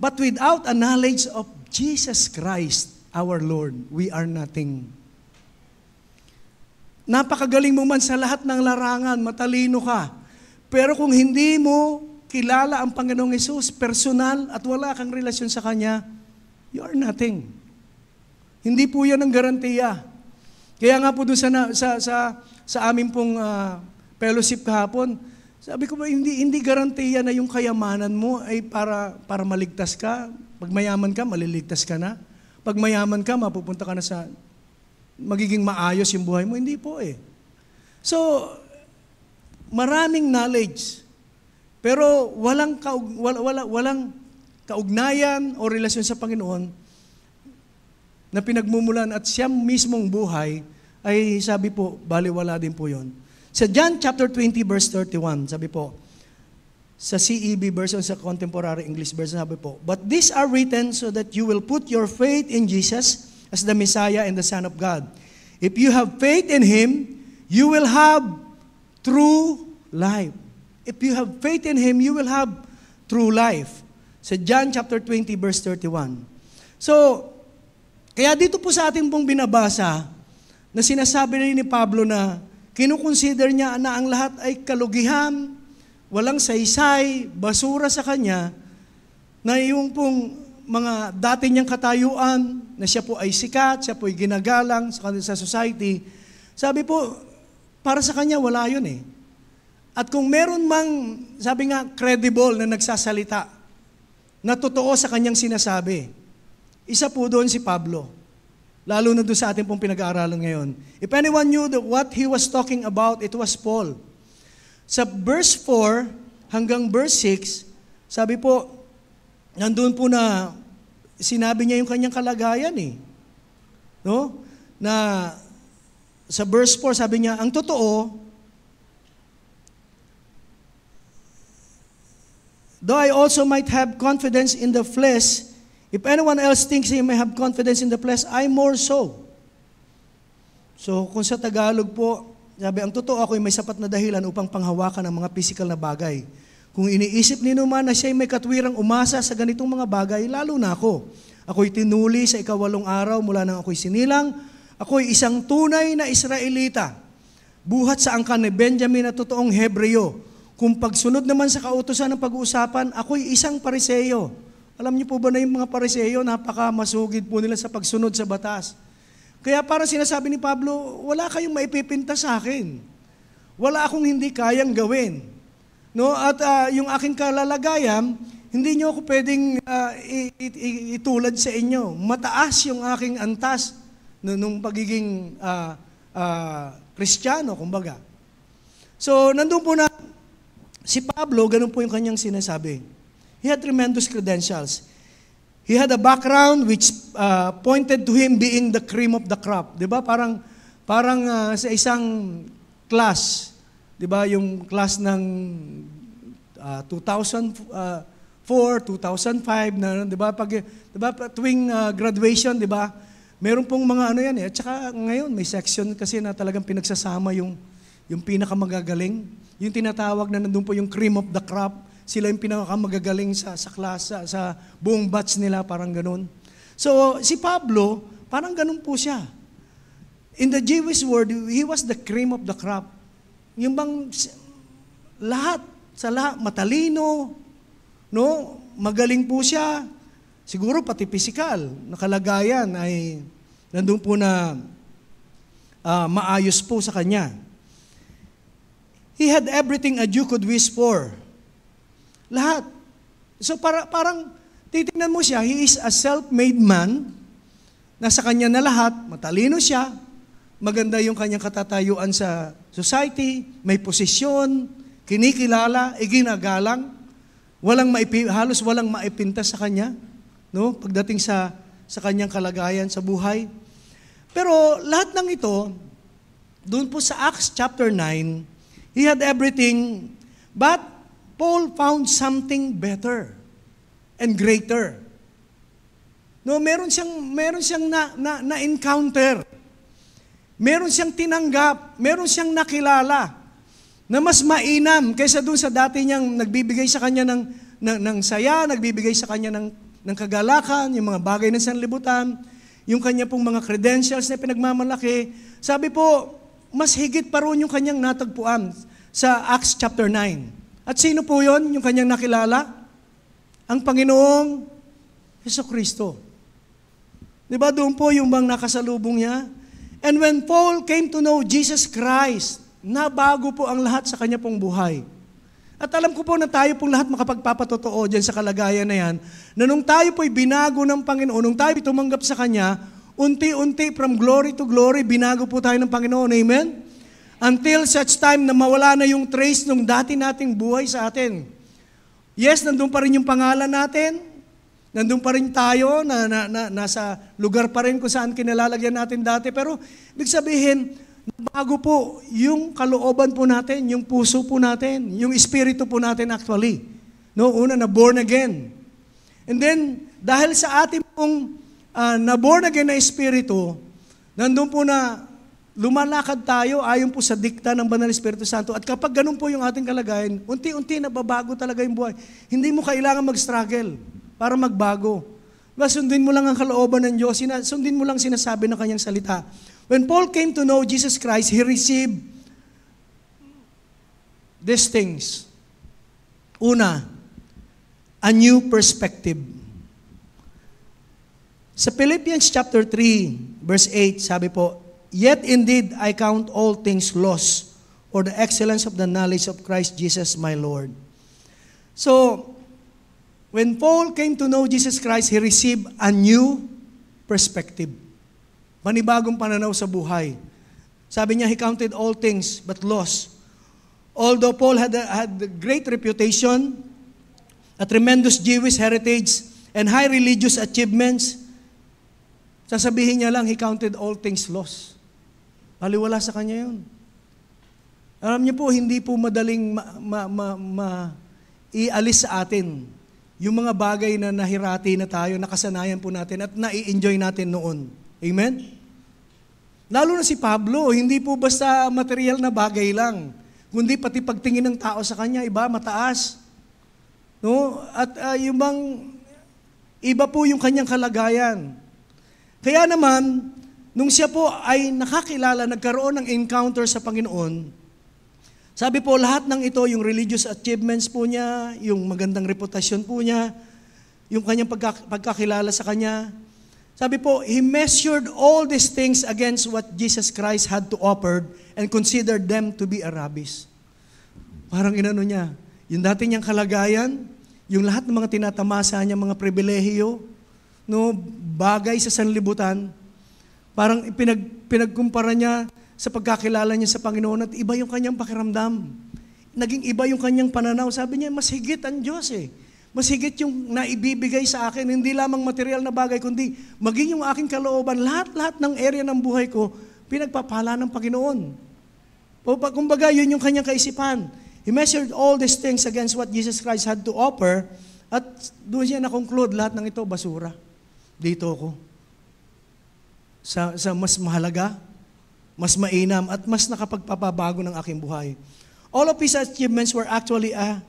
S1: But without a knowledge of Jesus Christ, our Lord, we are nothing. Napakagaling mo man sa lahat ng larangan, matalino ka. Pero kung hindi mo kilala ang Panginoong Hesus, personal, at wala kang relasyon sa Kanya, you are nothing. Hindi po yan ang garantiya. Kaya nga po doon sa amin pong fellowship kahapon, sabi ko ba, hindi garantiya na yung kayamanan mo ay para maligtas ka. Pag mayaman ka, maliligtas ka na. Pag mayaman ka, mapupunta ka na sa magiging maayos yung buhay mo. Hindi po eh. So, maraming knowledge. Pero walang kaugnayan o relasyon sa Panginoon na pinagmumulan at siya mismong buhay ay sabi po, baliwala din po yon. Sa John chapter 20 verse 31, sabi po, sa CEB version, sa Contemporary English version, sabi po, "But these are written so that you will put your faith in Jesus as the Messiah and the Son of God. If you have faith in Him, you will have true life." If you have faith in Him, you will have true life. Sa John chapter 20 verse 31. So, kaya dito po sa ating pong binabasa, na sinasabi rin ni Pablo na kinukonsider niya na ang lahat ay kalugihan, walang saysay, basura sa kanya, na yung pong mga dati niyang katayuan, na siya po ay sikat, siya po ay ginagalang sa society. Sabi po, para sa kanya wala yun eh. At kung meron mang, sabi nga, credible na nagsasalita, na totoo sa kanyang sinasabi, isa po doon si Pablo. Lalo na doon sa ating pong pinag-aaralan ngayon. If anyone knew what he was talking about, it was Paul. Sa verse 4 hanggang verse 6, sabi po, nandun po na sinabi niya yung kanyang kalagayan eh. No? Na sa verse 4, sabi niya, ang totoo, though I also might have confidence in the flesh, if anyone else thinks he may have confidence in the flesh, I more so. So, kung sa Tagalog po, sabi, ang totoo ako'y may sapat na dahilan upang panghawakan ang mga physical na bagay. Kung iniisip ni naman na siya'y may katwirang umasa sa ganitong mga bagay, lalo na ako. Ako'y tinuli sa 8 araw mula nang ako'y sinilang. Ako'y isang tunay na Israelita. Buhat sa angkan ni Benjamin na totoong Hebreo. Kung pagsunod naman sa kautusan ng pag-uusapan, ako'y isang Pariseo. Alam niyo po ba na yung mga Pariseo, napaka-masugid po nila sa pagsunod sa batas. Kaya para sinasabi ni Pablo, wala kayong maipipinta sa akin. Wala akong hindi kayang gawin. No? At yung aking kalalagayan, hindi niyo ako pwedeng itulad sa inyo. Mataas yung aking antas nung pagiging Kristiyano, kumbaga. So, nandun po na si Pablo, ganun po yung kanyang sinasabi. He had tremendous credentials. He had a background which pointed to him being the cream of the crop. 'Di ba? Parang sa isang class, 'di ba, yung class ng 2004 2005 na, 'di ba? Pag 'di ba tuwing graduation, 'di ba? Meron pong mga ano yan eh. At saka ngayon may section kasi na talagang pinagsasama yung pinakamagagaling. Yung tinatawag na nandun po yung cream of the crop. Sila yung pinakamagagaling sa klase, sa buong batch nila, parang ganun. So si Pablo, parang ganun po siya. In the Jewish word, he was the cream of the crop. Yung bang lahat, matalino, no? Magaling po siya. Siguro pati physical na kalagayan ay nandun po na maayos po sa kanya. He had everything a Jew could wish for. Lahat. So parang titingnan mo siya, he is a self-made man, nasa kanya na lahat, matalino siya, maganda yung kanyang katatayuan sa society, may posisyon, kinikilala, iginagalang, halos walang maipinta sa kanya, no? Pagdating sa kanyang kalagayan sa buhay. Pero lahat ng ito, doon po sa Acts chapter 9, he had everything, but Paul found something better and greater. No, meron siyang na-encounter. Meron siyang tinanggap, meron siyang nakilala na mas mainam kaysa doon sa dati niyang nagbibigay sa kanya ng saya, nagbibigay sa kanya ng kagalakan, yung mga bagay ng sanlibutan, yung kanya pong mga credentials na pinagmamalaki. Sabi po, mas higit pa roon yung kanyang natagpuan sa Acts chapter 9. At sino po yon yung kanyang nakilala? Ang Panginoong Jesucristo. Di ba doon po yung bang nakasalubong niya? And when Paul came to know Jesus Christ, nabago po ang lahat sa kanya pong buhay. At alam ko po na tayo pong lahat makapagpapatotoo dyan sa kalagayan na yan, na nung tayo po'y binago ng Panginoon, nung tayo tumanggap sa Kanya, unti-unti from glory to glory, binago po tayo ng Panginoon. Amen? Until such time na mawala na yung trace nung dati nating buhay sa atin. Yes, nandun pa rin yung pangalan natin, nandun pa rin tayo, nasa lugar pa rin kung saan kinalalagyan natin dati, pero ibig sabihin, bago po yung kalooban po natin, yung puso po natin, yung espiritu po natin actually. No, una na born again. And then dahil sa ating pong na born again na espiritu, nandun po na lumalakad tayo ayon po sa dikta ng Banal Espiritu Santo. At kapag ganun po yung ating kalagayan, unti-unti nababago talaga yung buhay. Hindi mo kailangan mag-struggle para magbago. Sundin mo lang ang kalooban ng Diyos, sundin mo lang sinasabi ng kanyang salita. When Paul came to know Jesus Christ, he received these things. Una, a new perspective. Sa Philippians chapter 3, verse 8, sabi po, "Yet indeed I count all things lost for the excellence of the knowledge of Christ Jesus my Lord." So, when Paul came to know Jesus Christ, he received a new perspective. Manibagong pananaw sa buhay. Sabi niya, he counted all things but lost. Although Paul had a great reputation, a tremendous Jewish heritage, and high religious achievements, sasabihin niya lang, he counted all things lost. Baliwala sa kanya yun. Alam niyo po, hindi po madaling ialis sa atin yung mga bagay na nahirati na tayo, nakasanayan po natin at nai-enjoy natin noon. Amen? Lalo na si Pablo, hindi po basta material na bagay lang, kundi pati pagtingin ng tao sa kanya, iba, mataas. No? At yung bang, iba po yung kanyang kalagayan. Kaya naman, nung siya po ay nakakilala, nagkaroon ng encounter sa Panginoon, sabi po lahat ng ito, yung religious achievements po niya, yung magandang reputasyon po niya, yung kanyang pagkakilala sa kanya, sabi po, he measured all these things against what Jesus Christ had to offer and considered them to be a rubbish. Parang inano niya, yung dati niyang kalagayan, yung lahat ng mga tinatamasa niya, mga pribilehiyo, no, bagay sa sanlibutan, parang pinagkumpara niya sa pagkakilala niya sa Panginoon at iba yung kanyang pakiramdam. Naging iba yung kanyang pananaw. Sabi niya, mas higit ang Diyos eh. Mas higit yung naibibigay sa akin, hindi lamang material na bagay, kundi maging yung aking kalooban, lahat-lahat ng area ng buhay ko, pinagpapala ng Panginoon. Kumbaga, yun yung kanyang kaisipan. He measured all these things against what Jesus Christ had to offer At doon siya na-conclude, lahat ng ito, basura. Dito ako. Sa mas mahalaga, mas mainam, at mas nakapagpapabago ng aking buhay. All of his achievements were actually a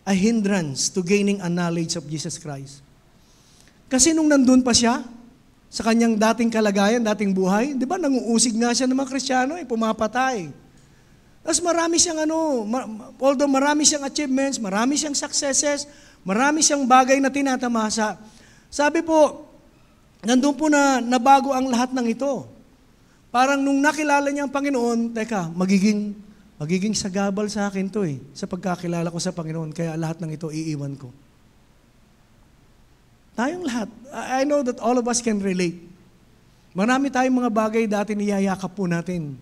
S1: hindrance to gaining a knowledge of Jesus Christ. Kasi nung nandun pa siya, sa kanyang dating kalagayan, dating buhay, di ba, nanguusig nga siya ng mga Kristiyano, pumapatay. Tapos marami siyang although marami siyang achievements, marami siyang successes, marami siyang bagay na tinatamasa. Sabi po, nandun po na nabago ang lahat ng ito. Parang nung nakilala niya ang Panginoon, teka, magiging sagabal sa akin to sa pagkakilala ko sa Panginoon, kaya lahat ng ito iiwan ko. Tayong lahat. I know that all of us can relate. Marami tayong mga bagay dati niyayakap po natin.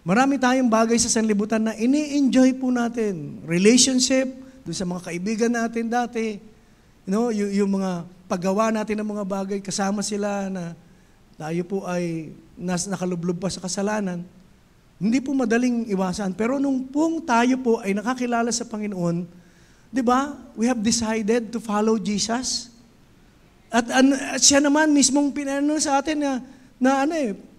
S1: Marami tayong bagay sa sanlibutan na ini-enjoy po natin. Relationship, doon sa mga kaibigan natin dati. Yung mga paggawa natin ng mga bagay, kasama sila na tayo po ay nakalublob pa sa kasalanan. Hindi po madaling iwasan. Pero nung pong tayo po ay nakakilala sa Panginoon, di ba, we have decided to follow Jesus. At siya naman mismong pinano sa atin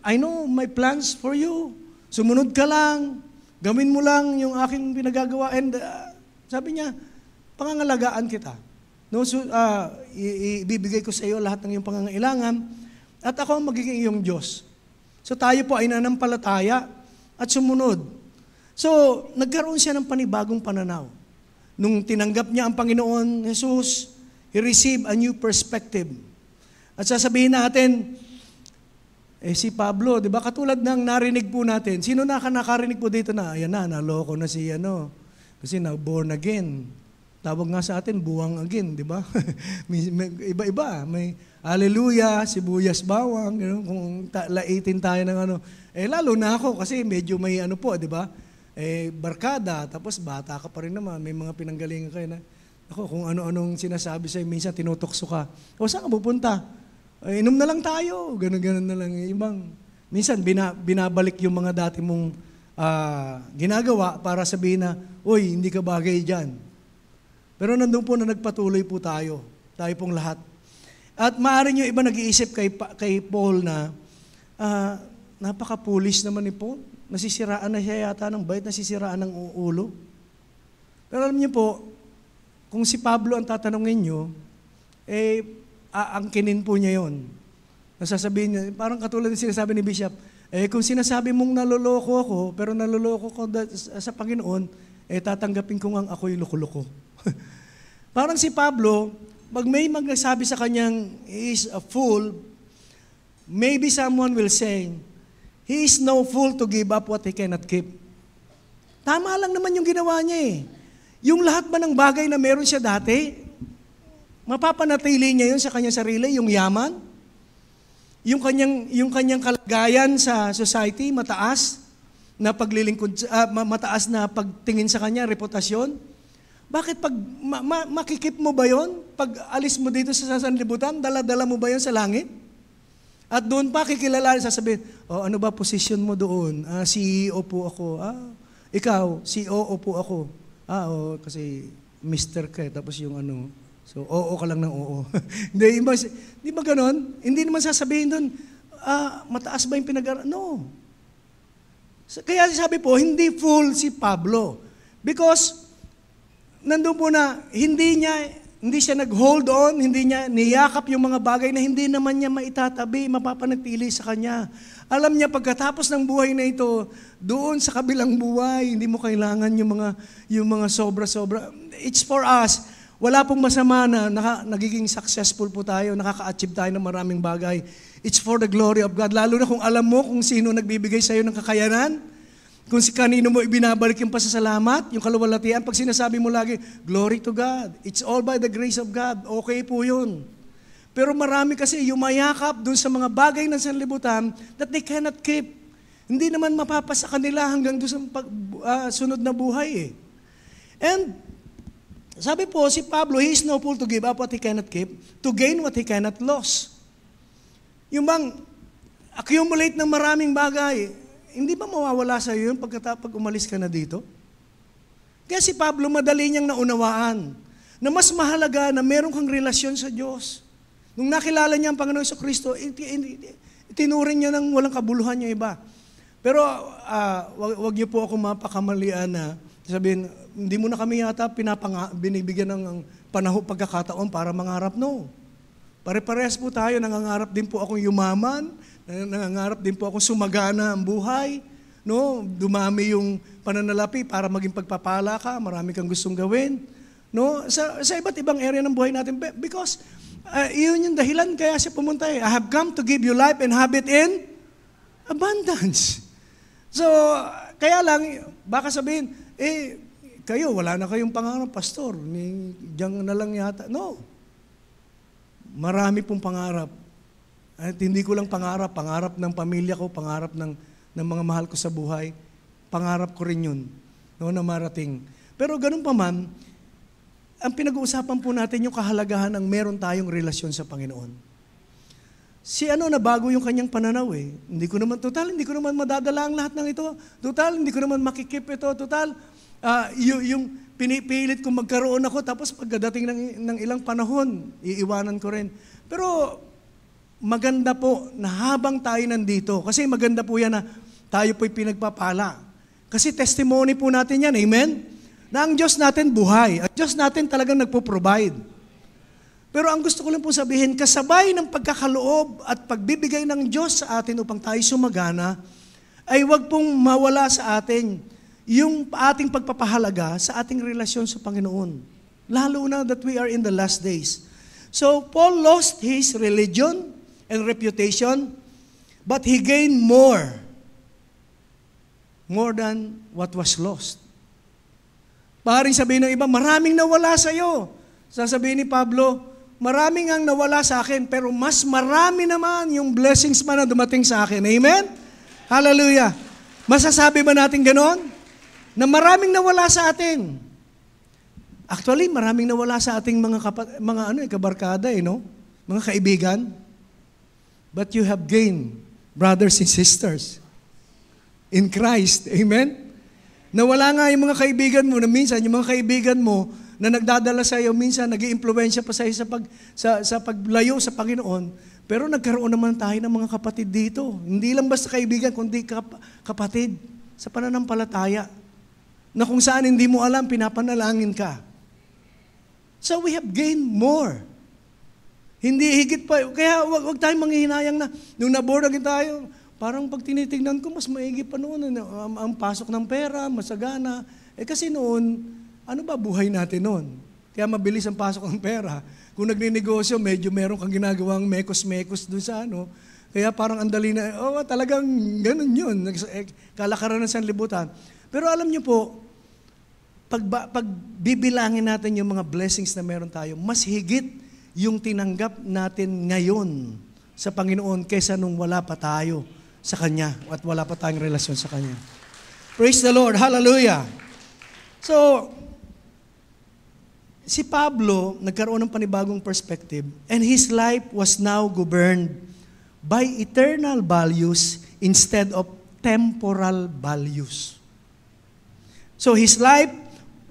S1: I know my plans for you. Sumunod ka lang, gawin mo lang yung aking pinagagawa. And sabi niya, pangangalagaan kita. Ibibigay ko sa iyo lahat ng iyong pangangailangan at ako ang magiging iyong Diyos. So tayo po ay nanampalataya at sumunod. So nagkaroon siya ng panibagong pananaw. Nung tinanggap niya ang Panginoon Jesus, he received a new perspective. At sasabihin natin, si Pablo, di ba, katulad ng narinig po natin, sino nakarinig po dito na, ayan na, naloko na si kasi na born again. Tawag nga sa atin, buwang again, di ba? Iba-iba, may hallelujah, sibuyas bawang, kung laitin tayo ng lalo na ako, kasi medyo may di ba? Barkada, tapos bata ka pa rin naman, may mga pinanggalingan kayo na, ako, kung ano-anong sinasabi sa'yo, minsan tinutokso ka. O, saan ka pupunta? Inom na lang tayo. Ganun-ganun na lang. Minsan, binabalik yung mga dati mong ginagawa para sabihin na, uy, hindi ka bagay dyan. Pero nandun po na nagpatuloy po tayo. Tayo pong lahat. At maaari nyo iba nag-iisip kay Paul na, napaka-foolish naman ni Paul. Nasisiraan na siya yata ng bait, nasisiraan ng ulo. Pero alam niyo po, kung si Pablo ang tatanungin nyo, aangkinin po niya yon. Nasasabihin niya, parang katulad ng sinasabi ni Bishop, kung sinasabi mong naloloko ako, pero naloloko ko sa Panginoon, tatanggapin ko ngang ako'y loko-loko. Parang si Pablo, pag may magsasabi sa kanyang, he is a fool, maybe someone will say, he is no fool to give up what he cannot keep. Tama lang naman yung ginawa niya Yung lahat ba ng bagay na meron siya dati, mapapanatili niya yun sa kanyang sarili, yung yaman, yung kanyang kalagayan sa society, mataas na paglilingkod, mataas na pagtingin sa kanya, reputasyon. Bakit pag makikip mo ba yon? Pag alis mo dito sa sanlibutan, dala-dala mo ba yon sa langit? At doon pa kikilala, sasabihin, ano ba position mo doon? CEO po ako. Ikaw, COO po ako. Kasi Mr. ka tapos yung so oo ka lang ng oo. Hindi ba ganon? Hindi naman sasabihin doon, mataas ba yung No. Kaya sabi po, hindi fool si Pablo. Because, nandun po na, hindi siya nag-hold on, hindi niya niyakap yung mga bagay na hindi naman niya maitatabi, mapapanatili sa kanya. Alam niya, pagkatapos ng buhay na ito, doon sa kabilang buhay, hindi mo kailangan yung mga sobra-sobra. It's for us. Wala pong masama na nagiging successful po tayo, nakaka-achieve tayo ng maraming bagay. It's for the glory of God. Lalo na kung alam mo kung sino nagbibigay sa iyo ng kakayanan, kung si kanino mo ibinabalik yung pasasalamat, yung kaluwalhatian, pag sinasabi mo lagi, glory to God. It's all by the grace of God. Okay po yun. Pero marami kasi yumayakap dun sa mga bagay ng sanlibutan that they cannot keep. Hindi naman mapapasa kanila hanggang doon sa sunod na buhay And sabi po, si Pablo, he is no fool to give up what he cannot keep, to gain what he cannot lose. Yung bang accumulate ng maraming bagay, hindi ba mawawala sa iyo yun pag umalis ka na dito? Kaya si Pablo, madali niyang naunawaan. na mas mahalaga na meron kang relasyon sa Diyos. Nung nakilala niya ang Panginoon Jesucristo, itinuring niya ng walang kabuluhan yung iba. Pero wag niyo po ako mapakamalian na sabihin, hindi mo na kami yata binibigyan ng pagkakataon para mangarap. No. Pare-parehas po tayo, nangangarap din po akong yumaman, nangangarap din po akong sumagana ang buhay, no? Dumami yung pananalapi para maging pagpapala ka, marami kang gustong gawin, no? Sa iba't ibang area ng buhay natin, because iyon yung dahilan kaya siya pumunta. I have come to give you life and have it in abundance. So, kaya lang, baka sabihin, kayo, wala na kayong pangarap, pastor, diyan na lang yata. No. Marami pong pangarap. At hindi ko lang pangarap ng pamilya ko, pangarap ng mga mahal ko sa buhay. Pangarap ko rin yun, no, na marating. Pero ganun pa man, ang pinag-uusapan po natin yung kahalagahan ng meron tayong relasyon sa Panginoon. Si nabago yung kanyang pananaw eh. Hindi ko naman madadala ang lahat ng ito. Total, hindi ko naman makikip ito. Total, yung pinipilit kong magkaroon ako, tapos pagdating ng ilang panahon, iiwanan ko rin. Pero maganda po na habang tayo nandito, kasi maganda po yan na tayo po'y pinagpapala. Kasi testimony po natin yan, amen? Na ang Diyos natin buhay. Ang Diyos natin talagang nagpo-provide. Pero ang gusto ko lang po sabihin, kasabay ng pagkakaloob at pagbibigay ng Diyos sa atin upang tayo sumagana, ay wag pong mawala sa atin yung ating pagpapahalaga sa ating relasyon sa Panginoon. Lalo na that we are in the last days. So, Paul lost his religion and reputation, but he gained more than what was lost. Paring sabihin ng iba, maraming nawala sa iyo. Sasabihin ni Pablo, maraming ang nawala sa akin, pero mas marami naman yung blessings man na dumating sa akin. Amen? Hallelujah. Masasabi ba natin ganon? Na maraming nawala sa atin. Actually, maraming nawala sa ating mga kabarkada, no? Mga kaibigan. But you have gained, brothers and sisters, in Christ. Amen? Nawala nga yung mga kaibigan mo na minsan, yung mga kaibigan mo na nagdadala sa iyo, minsan nag-iimpluwensya pa sa iyo sa paglayo sa Panginoon, pero nagkaroon naman tayo ng mga kapatid dito. Hindi lang basta kaibigan, kundi kapatid sa pananampalataya. Na kung saan hindi mo alam, pinapanalangin ka. So we have gained more. Hindi higit pa. Kaya wag tayong manghihinayang na, nung naborn tayo, parang pag tinitingnan ko, mas maigi pa noon. Ang pasok ng pera, masagana. Kasi noon, ano ba buhay natin noon? Kaya mabilis ang pasok ng pera. Kung nagninegosyo, medyo meron kang ginagawang mekos-mekos dun sa Kaya parang andali na, talagang ganun yun. Kalakaran ng sanlibutan. Pero alam niyo po, pag bibilangin natin yung mga blessings na meron tayo, mas higit yung tinanggap natin ngayon sa Panginoon kaysa nung wala pa tayo sa Kanya at wala pa tayong relasyon sa Kanya. Praise the Lord. Hallelujah. So, si Pablo nagkaroon ng panibagong perspective, and his life was now governed by eternal values instead of temporal values. So his life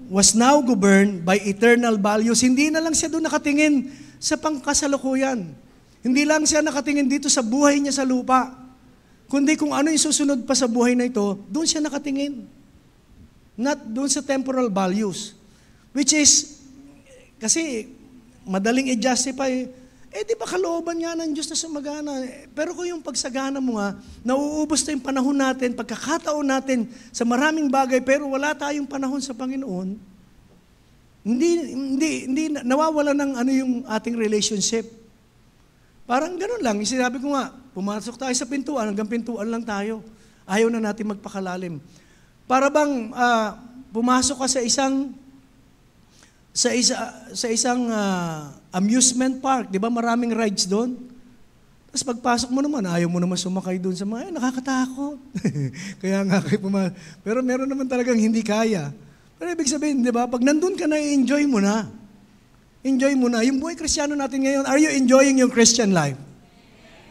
S1: was now governed by eternal values. Hindi na lang siya doon nakatingin sa pangkasalukuyan. Hindi lang siya nakatingin dito sa buhay niya sa lupa. Kundi kung ano yung susunod pa sa buhay na ito, doon siya nakatingin. Not doon sa temporal values. Which is, kasi madaling i-justify, di ba kalooban nga ng Diyos na sumagana? Pero kung yung pagsagana mo nga, nauubos na yung panahon natin, pagkakataon natin sa maraming bagay, pero wala tayong panahon sa Panginoon, hindi nawawala ng yung ating relationship. Parang ganun lang. Sinabi ko nga, pumasok tayo sa pintuan, hanggang pintuan lang tayo. Ayaw na natin magpakalalim. Para bang pumasok ka sa isang amusement park, di ba maraming rides doon? Tapos pagpasok mo naman, ayaw mo naman sumakay doon sa mga, nakakatakot. Kaya nga kayo pumasok. Pero meron naman talagang hindi kaya. Pero ibig sabihin, di ba, pag nandun ka na, enjoy mo na. Enjoy mo na. Yung buhay Kristiyano natin ngayon, are you enjoying yung Christian life?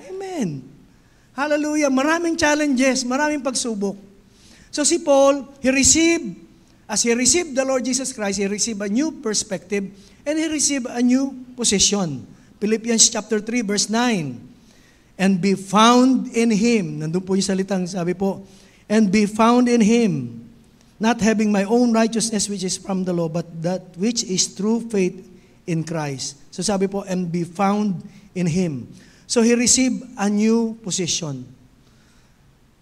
S1: Amen. Hallelujah. Maraming challenges, maraming pagsubok. So si Paul, he received As he received the Lord Jesus Christ, he received a new perspective and he received a new position. Philippians chapter 3 verse 9. And be found in Him. Nandun po yung salitang sabi po. And be found in Him, not having my own righteousness which is from the law, but that which is through faith in Christ. So sabi po, and be found in Him. So he received a new position.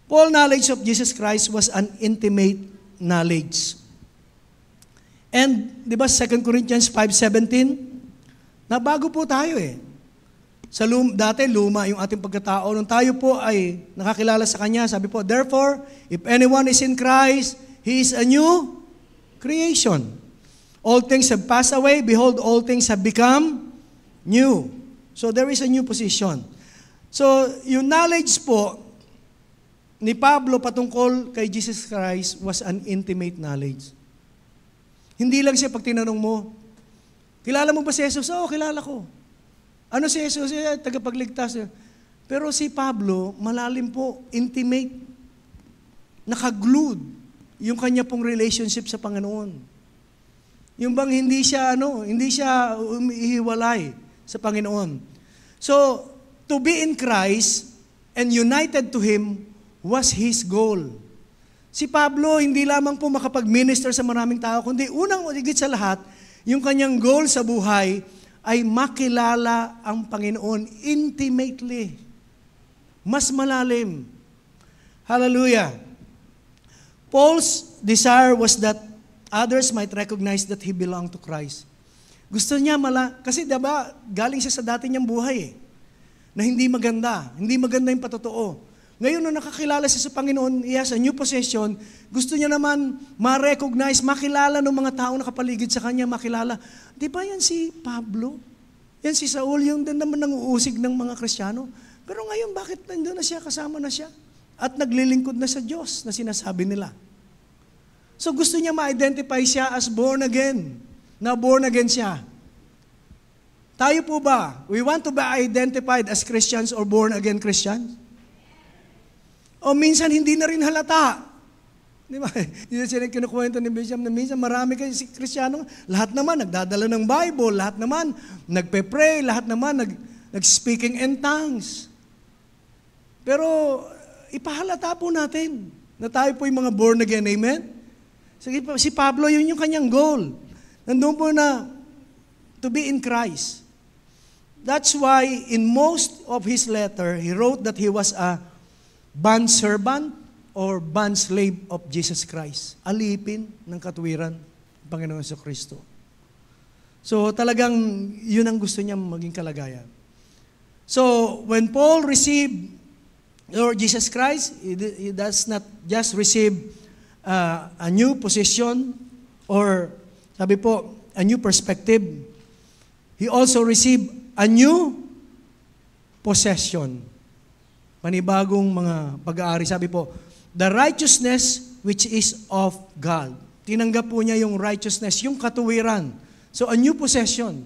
S1: Paul's knowledge of Jesus Christ was an intimate knowledge. And, di ba, 2 Corinthians 5:17, nabago po tayo eh. Dati, luma yung ating pagkatao. Nung tayo po ay nakakilala sa Kanya, sabi po, therefore, if anyone is in Christ, he is a new creation. All things have passed away. Behold, all things have become new. So, there is a new position. So, yung knowledge po ni Pablo patungkol kay Jesus Christ was an intimate knowledge. Hindi lang siya pag tinanong mo, kilala mo ba si Jesus? Oo, kilala ko. Ano si Jesus? Tagapagligtas. Pero si Pablo, malalim po, intimate, nakaglued yung kanya pong relationship sa Panginoon. Yung bang hindi siya umihiwalay sa Panginoon. So, to be in Christ and united to Him was his goal. Si Pablo, hindi lamang po makapag-minister sa maraming tao, kundi unang higit sa lahat, yung kanyang goal sa buhay ay makilala ang Panginoon intimately. Mas malalim. Hallelujah. Paul's desire was that others might recognize that he belonged to Christ. Gusto niya kasi diba, galing siya sa dati niyang buhay na hindi maganda yung patotoo. Ngayon, nung nakakilala siya sa Panginoon, he has a new possession, gusto niya naman ma-recognize, makilala ng mga taong nakapaligid sa kanya, makilala. Di ba yan si Pablo? Yan si Saul, yung din naman nanguusig ng mga Kristiyano. Pero ngayon, bakit nandun na siya, kasama na siya? At naglilingkod na sa Diyos na sinasabi nila. So gusto niya ma-identify siya as born again. Na born again siya. Tayo po ba, we want to be identified as Christians or born again Christians? O minsan hindi na rin halata. Di ba? Hindi na siya kinukwento ni Bishop na minsan marami kayo si Kristiyano, lahat naman nagdadala ng Bible, lahat naman nagpe-pray, lahat naman nag-speaking in tongues. Pero ipahalata po natin na tayo po yung mga born again, amen? Si Pablo, yun yung kanyang goal. Nandun po na to be in Christ. That's why in most of his letter, he wrote that he was a bondservant or bondslave of Jesus Christ. Alipin ng katuwiran ng Panginoon Jesucristo. So talagang yun ang gusto niya maging kalagayan. So when Paul received Lord Jesus Christ, he does not just receive a new position or sabi po, a new perspective. He also received a new possession. Panibagong mga pag-aari. Sabi po, the righteousness which is of God. Tinanggap po niya yung righteousness, yung katuwiran. So, a new possession.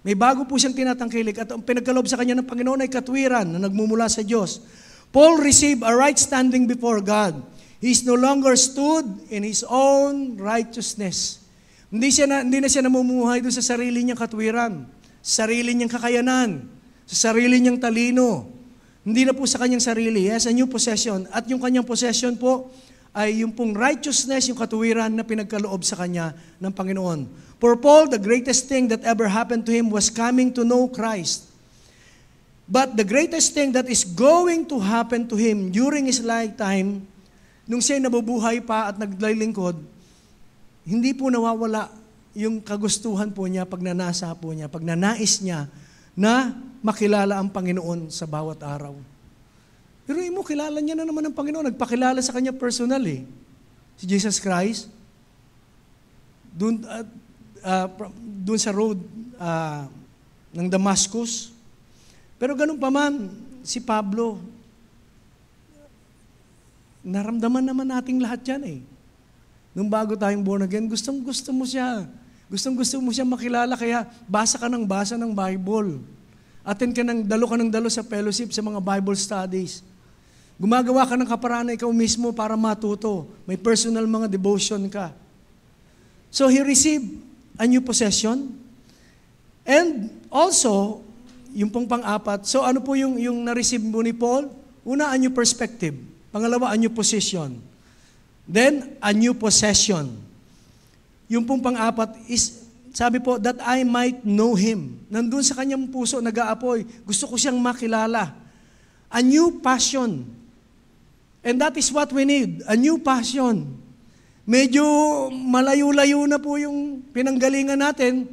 S1: May bago po siyang tinatangkilik at ang pinagkaloob sa kanya ng Panginoon ay katuwiran na nagmumula sa Diyos. Paul received a right standing before God. He is no longer stood in his own righteousness. Hindi na siya namumuhay doon sa sarili niyang katuwiran, sarili niyang kakayanan, sa sarili niyang talino. Hindi na po sa kanyang sarili. He has a new possession. At yung kanyang possession po ay yung pong righteousness, yung katuwiran na pinagkaloob sa kanya ng Panginoon. For Paul, the greatest thing that ever happened to him was coming to know Christ. But the greatest thing that is going to happen to him during his lifetime, nung siya'y nabubuhay pa at naglilingkod, hindi po nawawala yung kagustuhan po niya, pagnanasa po niya, pagnanais niya na makilala ang Panginoon sa bawat araw. Pero mo, kilala niya na naman ang Panginoon. Nagpakilala sa kanya personal eh. Si Jesus Christ. Doon sa road ng Damascus. Pero ganun pa man, si Pablo, naramdaman naman nating lahat yan eh. Nung bago tayong born again, gustong-gusto mo siya. Gustong-gusto mo siya makilala, kaya basa ka ng Bible. Dalo ka ng dalo sa fellowship, sa mga Bible studies. Gumagawa ka ng kaparaan na ikaw mismo para matuto. May personal mga devotion ka. So he received a new possession. And also, yung pong pang-apat, so ano po yung na-receive mo ni Paul? Una, a new perspective. Pangalawa, a new position. Then, a new possession. Yung pong pang-apat is, sabi po, that I might know Him. Nandun sa kanyang puso, nag-aapoy. Gusto ko siyang makilala. A new passion. And that is what we need, a new passion. Medyo malayo-layo na po yung pinanggalingan natin.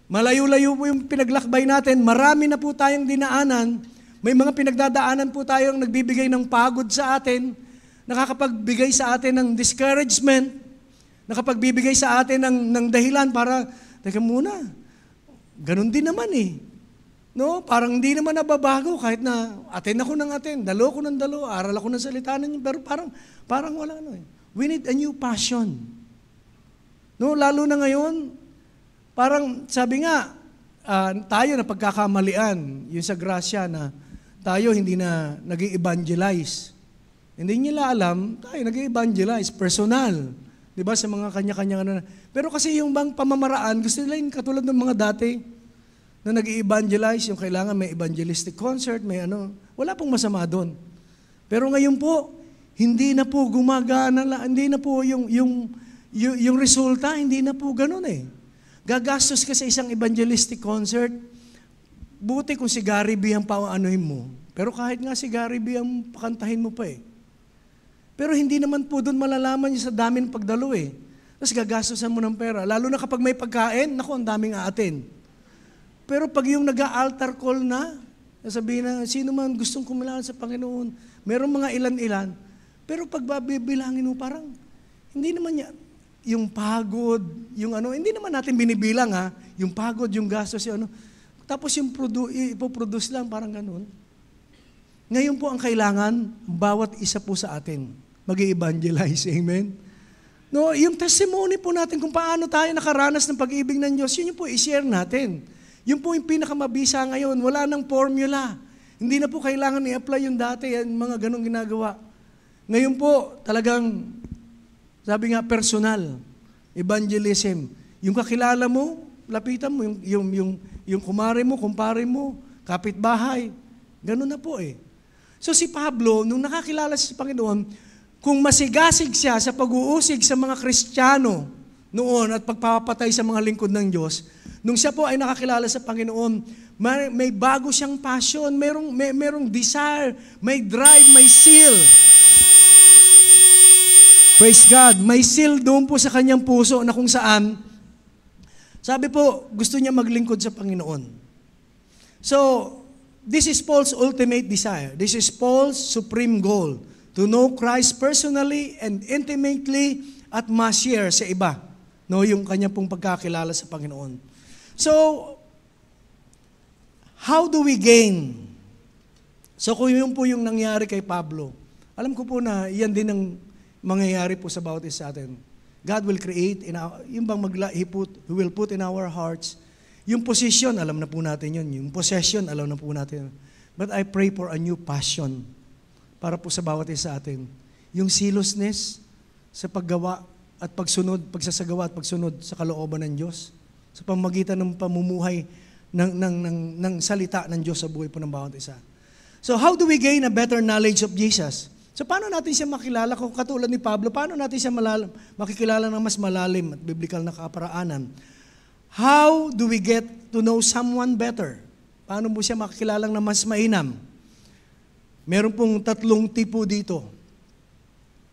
S1: Malayo-layo po yung pinaglakbay natin. Marami na po tayong dinaanan. May mga pinagdadaanan po tayong nagbibigay ng pagod sa atin, nakakapagbigay sa atin ng discouragement, nakapagbibigay sa atin ng dahilan para, teka muna, ganun din naman eh. No? Parang hindi naman nababago kahit na attend ako ng attend, dalo ako ng dalo, aral ako ng salita ninyo, pero parang wala no eh. We need a new passion. No, lalo na ngayon, parang sabi nga, tayo na pagkakamalian, yung sa grasya na tayo hindi na nag-evangelize. Hindi nila alam, tayo nag-evangelize, personal. Diba, sa mga kanya-kanya ano. Pero kasi yung bang pamamaraan, gusto nila yung katulad ng mga dati na nag-evangelize, yung kailangan may evangelistic concert, may ano. Wala pong masama doon. Pero ngayon po, hindi na po gumagana, hindi na po yung resulta, hindi na po ganun eh. Gagastos ka sa isang evangelistic concert, buti kung si Gary B ang pauanuhin mo. Pero kahit nga si Gary B ang pakantahin mo pa eh. Pero hindi naman po doon malalaman niya sa dami ng pagdalo eh. Tapos gagastosan mo ng pera. Lalo na kapag may pagkain, naku, ang daming aatin. Pero pag yung nag-altar call na, sabihin na, sino man gustong kumilala sa Panginoon, merong mga ilan-ilan. Pero pag babibilangin mo, parang, hindi naman niya, yung pagod, yung ano, hindi naman natin binibilang ha, yung pagod, yung gastos, yung ano. Tapos yung ipoproduce lang, parang ganun. Ngayon po ang kailangan, bawat isa po sa atin, mag-i-evangelize, amen? No, yung testimony po natin kung paano tayo nakaranas ng pag-ibig ng Diyos, yun yung po i-share natin. Yun po yung pinakamabisa ngayon, wala nang formula. Hindi na po kailangan i-apply yung dati, yung mga ganong ginagawa. Ngayon po, talagang, sabi nga, personal, evangelism. Yung kakilala mo, lapitan mo, yung kumare mo, kumpare mo, kapitbahay, ganun na po eh. So si Pablo, nung nakakilala sa Panginoon, kung masigasig siya sa pag-uusig sa mga Kristiyano noon at pagpapatay sa mga lingkod ng Diyos, nung siya po ay nakakilala sa Panginoon, may bago siyang passion, merong desire, may drive, may zeal. Praise God. May zeal doon po sa kanyang puso na kung saan, sabi po, gusto niya maglingkod sa Panginoon. So, this is Paul's ultimate desire. This is Paul's supreme goal, to know Christ personally and intimately at ma-share sa iba, no, yung kanya pong pagkakilala sa Panginoon. So, how do we gain? So, kung yun po yung nangyari kay Pablo, alam ko po na yan din ang mangyayari po sa bawat isa atin. God will create, yung bang He will put in our hearts, yung position, alam na po natin yun. Yung possession, alam na po natin. But I pray for a new passion para po sa bawat isa atin. Yung zealousness sa paggawa at pagsunod, pagsasagawa at pagsunod sa kalooban ng Diyos, sa pamamagitan ng pamumuhay ng salita ng Diyos sa buhay po ng bawat isa. So how do we gain a better knowledge of Jesus? So paano natin siya makilala? Kung katulad ni Pablo, paano natin siya makikilala ng mas malalim at biblical na kaparaanan? How do we get to know someone better? Paano mo siya makikilala ng mas mainam? Meron pong 3 tipo dito.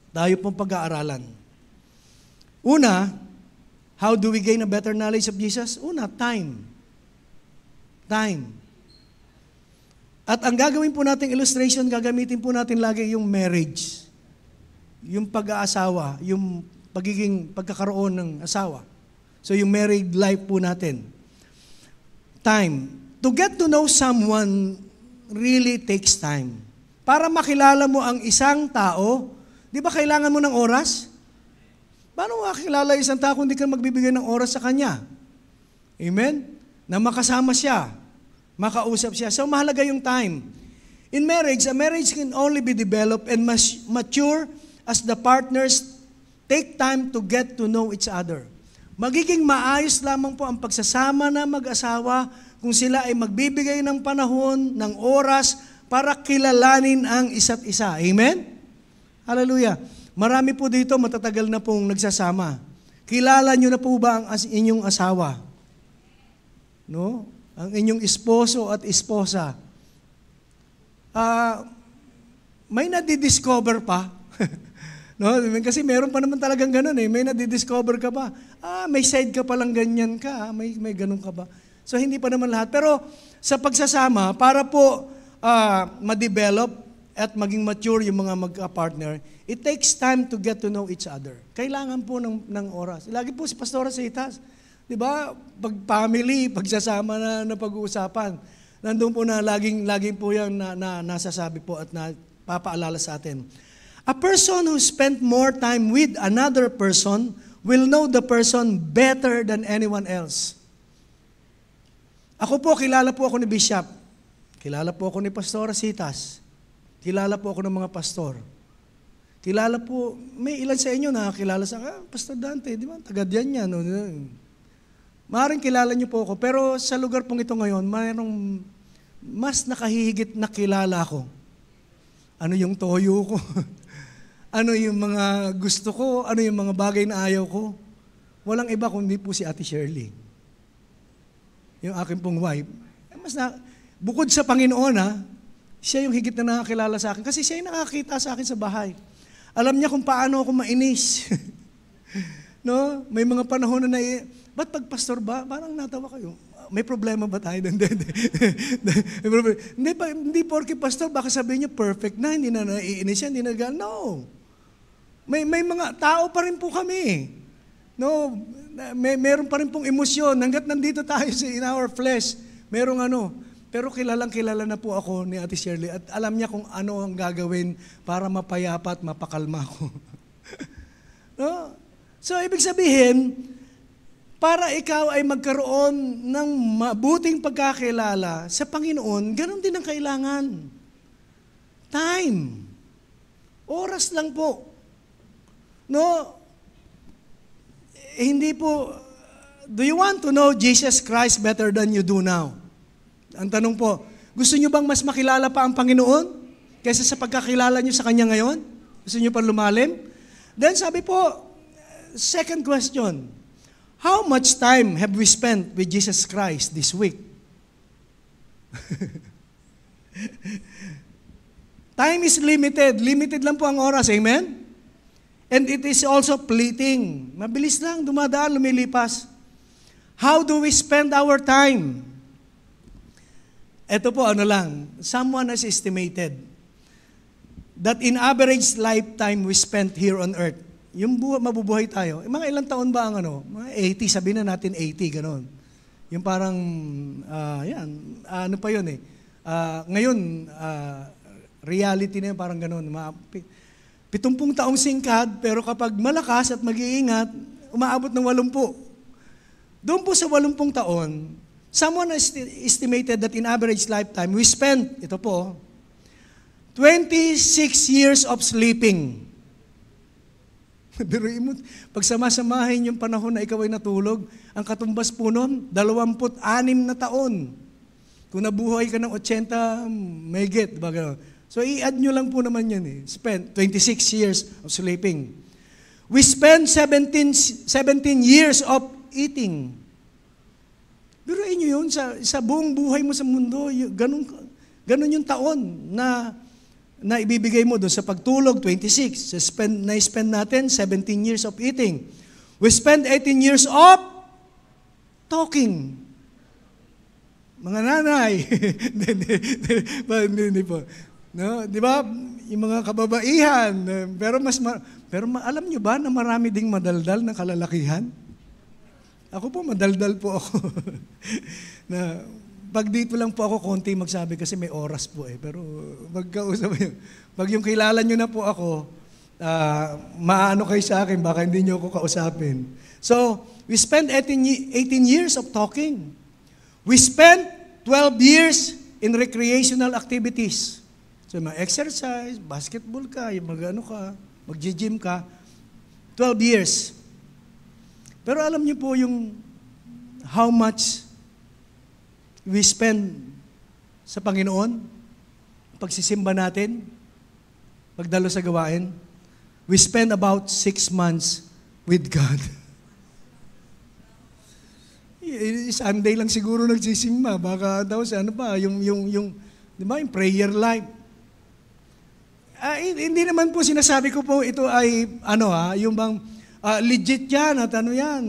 S1: Tayo pong pag-aaralan. Una, how do we gain a better knowledge of Jesus? Una, time. Time. At ang gagawin po nating illustration, gagamitin po natin lagi yung marriage. Yung pag-aasawa, yung pagkakaroon ng asawa. So yung married life po natin. Time. To get to know someone really takes time. Para makilala mo ang isang tao, di ba kailangan mo ng oras? Paano makikilala isang tao kung hindi ka magbibigay ng oras sa kanya? Amen? Na makasama siya, makausap siya. So mahalaga yung time. In marriage, a marriage can only be developed and mature as the partners take time to get to know each other. Magiging maayos lamang po ang pagsasama na mag-asawa kung sila ay magbibigay ng panahon, ng oras, para kilalanin ang isa't isa. Amen? Hallelujah. Marami po dito matatagal na pong nagsasama. Kilala nyo na po ba ang inyong asawa? No? Ang inyong esposo at esposa. May nadidiscover pa. No? Kasi meron pa naman talagang ganun eh. May nadidiscover ka ba? May side ka palang ganyan ka. May ganun ka ba? So hindi pa naman lahat. Pero sa pagsasama, para po ma-develop at maging mature yung mga magka-partner, it takes time to get to know each other. Kailangan po ng oras. Lagi po si Pastora Citas, di ba? Pag family, pagsasama na pag-uusapan, nandun po na laging po yan na nasasabi po at napapaalala sa atin. A person who spent more time with another person will know the person better than anyone else. Ako po, kilala po ako ni Bishop. Kilala po ako ni Pastora Citas. Kilala po ako ng mga pastor. Kilala po, may ilan sa inyo nakakilala sa Pastor Dante, di ba? Taga diyan yan. No? Maaaring kilala niyo po ako, pero sa lugar pong ito ngayon, mayroong mas nakahihigit na kilala ko. Ano yung toyo ko? Ano yung mga gusto ko? Ano yung mga bagay na ayaw ko? Walang iba kundi po si Ate Shirley. Yung aking pong wife. Bukod sa Panginoon siya yung higit na nakakilala sa akin. Kasi siya yung nakakita sa akin sa bahay. Alam niya kung paano ako mainis. No? May mga panahon na ba't pag pastor ba? Parang natawa kayo. May problema ba tayo? Hindi porke pastor, baka sabihin niyo perfect na, hindi na naiinis siya, hindi na no. May mga tao pa rin po kami. No, meron pa rin pong emosyon. Hanggat nandito tayo in our flesh, merong pero kilala na po ako ni Ate Shirley at alam niya kung ano ang gagawin para mapayapa at mapakalma ko. No? So, ibig sabihin, para ikaw ay magkaroon ng mabuting pagkakilala sa Panginoon, ganun din ang kailangan. Time. Oras lang po. No? Hindi po, do you want to know Jesus Christ better than you do now? Ang tanong po, gusto nyo bang mas makilala pa ang Panginoon kaysa sa pagkakilala nyo sa Kanya ngayon? Gusto nyo pa lumalim? Then sabi po, second question, how much time have we spent with Jesus Christ this week? Time is limited. Limited lang po ang oras. Amen? And it is also fleeting. Mabilis lang, dumadaan, lumilipas. How do we spend our time? Ito po, someone has estimated that in average lifetime we spent here on earth, yung mabubuhay tayo, mga ilang taon ba ang mga 80, sabihin na natin 80, gano'n. Yung parang, pa yun eh. Ngayon, reality na yun, parang gano'n. 70 taong singkad, pero kapag malakas at mag-iingat, umaabot ng 80. Doon po sa 80 taon, someone estimated that in average lifetime, we spend, ito po, 26 years of sleeping. Biruin mo, pag samasamahin yung panahon na ikaw ay natulog, ang katumbas po nun, 26 na taon. Kung nabuhay ka ng 80, may get, baga. So i-add nyo lang po naman yan eh. Spend 26 years of sleeping. We spend 17 years of eating. Biruin nyo yun, sa buong buhay mo sa mundo, ganun yung taon na ibibigay mo doon sa pagtulog, 26. Na-spend natin 17 years of eating. We spend 18 years of talking. Mga nanay. Hindi po. No, di ba? Yung mga kababaihan. Pero alam nyo ba na marami ding madaldal na kalalakihan? Ako po, madaldal po ako. Na pag dito lang po ako konti magsabi kasi may oras po eh. Pero magkausap yun. Pag yung kilala nyo na po ako, maano kayo sa akin, baka hindi nyo ako kausapin. So, we spent 18 years of talking. We spent 12 years in recreational activities. So, mag-exercise, basketball ka, mag-gym ka. 12 years. Pero alam niyo po yung how much we spend sa Panginoon, pagsisimba natin, pagdalo sa gawain, we spend about 6 months with God. Sunday lang siguro nagsisimba, baka daw sa ano pa, yung di ba, yung prayer life. Hindi naman po sinasabi ko po ito ay yung bang legit yan at ano yan.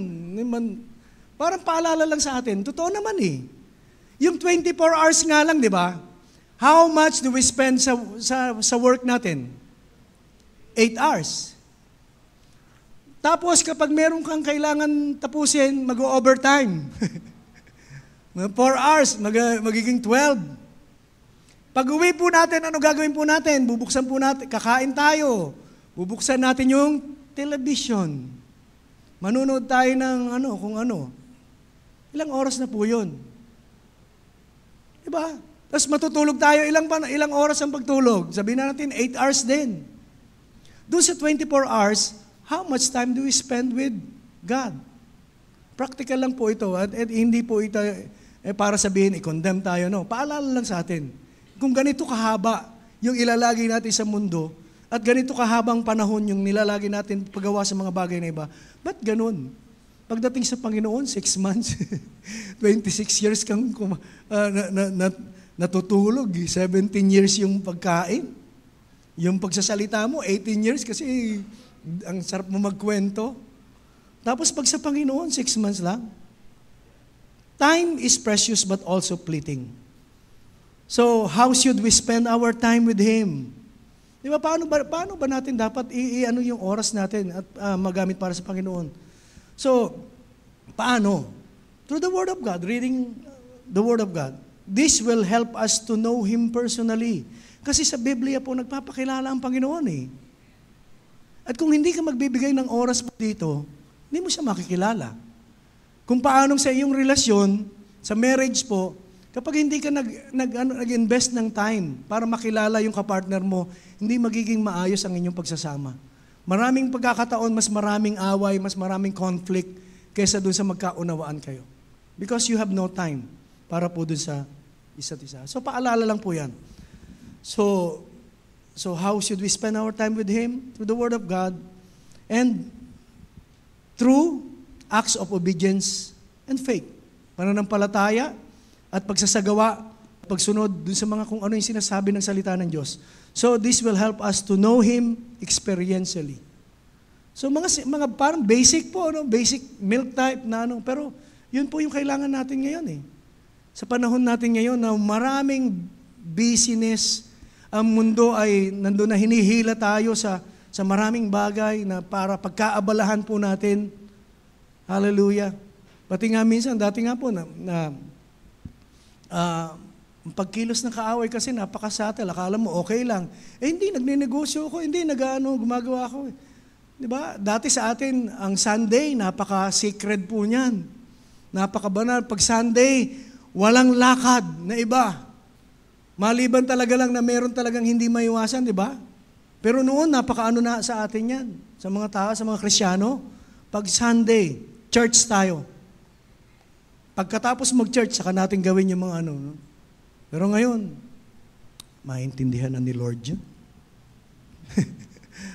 S1: Parang paalala lang sa atin. Totoo naman eh. Yung 24 hours nga lang, di ba? How much do we spend sa work natin? 8 hours. Tapos kapag meron kang kailangan tapusin, mag-overtime. 4 hours, magiging 12. Pag uwi po natin, ano gagawin po natin? Bubuksan po natin, kakain tayo. Bubuksan natin yung television. Manunood tayo ng kung ano. Ilang oras na po yun? Diba? Tapos matutulog tayo, ilang oras ang pagtulog? Sabihin na natin, 8 hours din. Doon sa 24 hours, how much time do we spend with God? Practical lang po ito. At hindi po ito para sabihin, i-condemn tayo. No, paalala lang sa atin. Kung ganito kahaba yung ilalagay natin sa mundo, at ganito kahabang panahon yung nilalagay natin paggawa sa mga bagay na iba, ba't ganun? Pagdating sa Panginoon, 6 months, 26 years kang natutulog, 17 years yung pagkain. Yung pagsasalita mo, 18 years kasi ang sarap mo magkwento. Tapos pag sa Panginoon, 6 months lang. Time is precious but also fleeting. So, how should we spend our time with Him? Di ba, paano ba natin dapat yung oras natin at magamit para sa Panginoon? So, paano? Through the Word of God, reading the Word of God. This will help us to know Him personally. Kasi sa Biblia po, nagpapakilala ang Panginoon eh. At kung hindi ka magbibigay ng oras po dito, hindi mo siya makikilala. Kung paanong sa iyong relasyon, sa marriage po, kapag hindi ka nag-invest ng time para makilala yung kapartner mo, hindi magiging maayos ang inyong pagsasama. Maraming pagkakataon, mas maraming away, mas maraming conflict kaysa dun sa magkaunawaan kayo. Because you have no time para po dun sa isa't isa. So paalala lang po yan. So how should we spend our time with Him? Through the Word of God and through acts of obedience and faith. Pananampalataya at pagsasagawa, pagsunod dun sa mga kung ano yung sinasabi ng salita ng Diyos. So this will help us to know Him experientially. So mga parang basic po, basic milk type na pero yun po yung kailangan natin ngayon eh. Sa panahon natin ngayon na maraming busyness, ang mundo ay nandun na hinihila tayo sa maraming bagay na para pagkaabalahan po natin. Hallelujah. Pati nga minsan, dati nga po pagkilos ng kaaway kasi napakasatel, akala mo okay lang. Hindi, nagnenegosyo ako, hindi, gumagawa ako. Diba? Dati sa atin, ang Sunday, napaka-sacred po niyan. Napaka-banal. Pag Sunday, walang lakad na iba. Maliban talaga lang na meron talagang hindi maiwasan, di ba? Pero noon, napaka-ano na sa atin yan. Sa mga tao, sa mga Kristiyano, pag Sunday, church tayo. Pagkatapos mag-church, saka natin gawin yung mga no? Pero ngayon, maintindihan na ni Lord yun.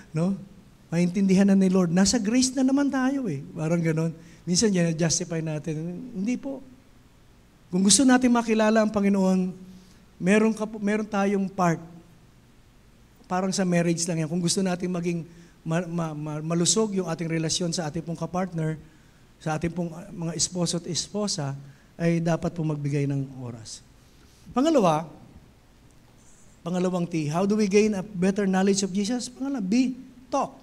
S1: No? Maintindihan na ni Lord. Nasa grace na naman tayo eh. Parang ganon. Minsan yan, justify natin. Hindi po. Kung gusto natin makilala ang Panginoon, meron tayong part. Parang sa marriage lang yan. Kung gusto natin maging malusog yung ating relasyon sa ating pong kapartner, sa ating pong mga esposo at esposa, ay dapat pong magbigay ng oras. Pangalawang T, how do we gain a better knowledge of Jesus? B, talk.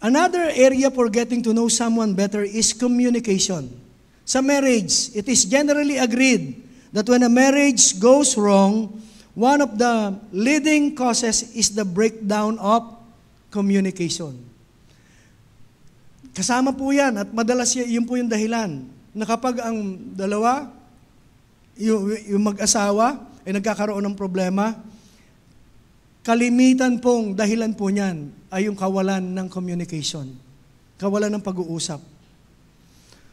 S1: Another area for getting to know someone better is communication. Sa marriage, it is generally agreed that when a marriage goes wrong, one of the leading causes is the breakdown of communication. Kasama po yan at madalas yun po yung dahilan na kapag ang dalawa, yung mag-asawa ay nagkakaroon ng problema, kalimitan pong dahilan po niyan ay yung kawalan ng communication. kawalan ng pag-uusap.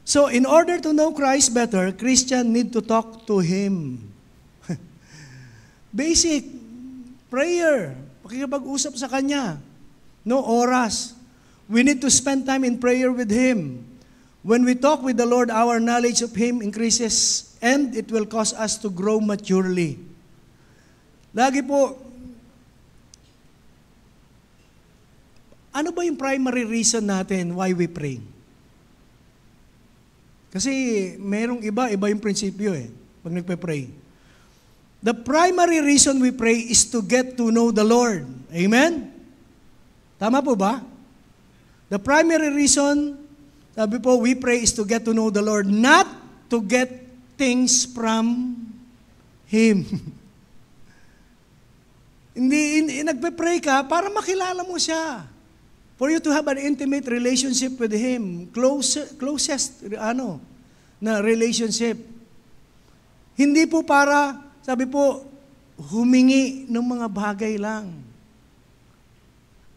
S1: So, in order to know Christ better, Christian need to talk to Him. Basic, prayer, pakikipag-usap sa Kanya. No oras. We need to spend time in prayer with Him. When we talk with the Lord, our knowledge of Him increases and it will cause us to grow maturely. Lagi po, ano ba yung primary reason natin why we pray? Kasi merong iba yung prinsipyo pag nagpe-pray. The primary reason we pray is to get to know the Lord. Amen? Tama po ba? The primary reason, sabi po, we pray is to get to know the Lord, not to get things from Him. Hindi nagpe-pray ka para makilala mo siya. For you to have an intimate relationship with Him. Closest na relationship. Hindi po para, sabi po, humingi ng mga bagay lang.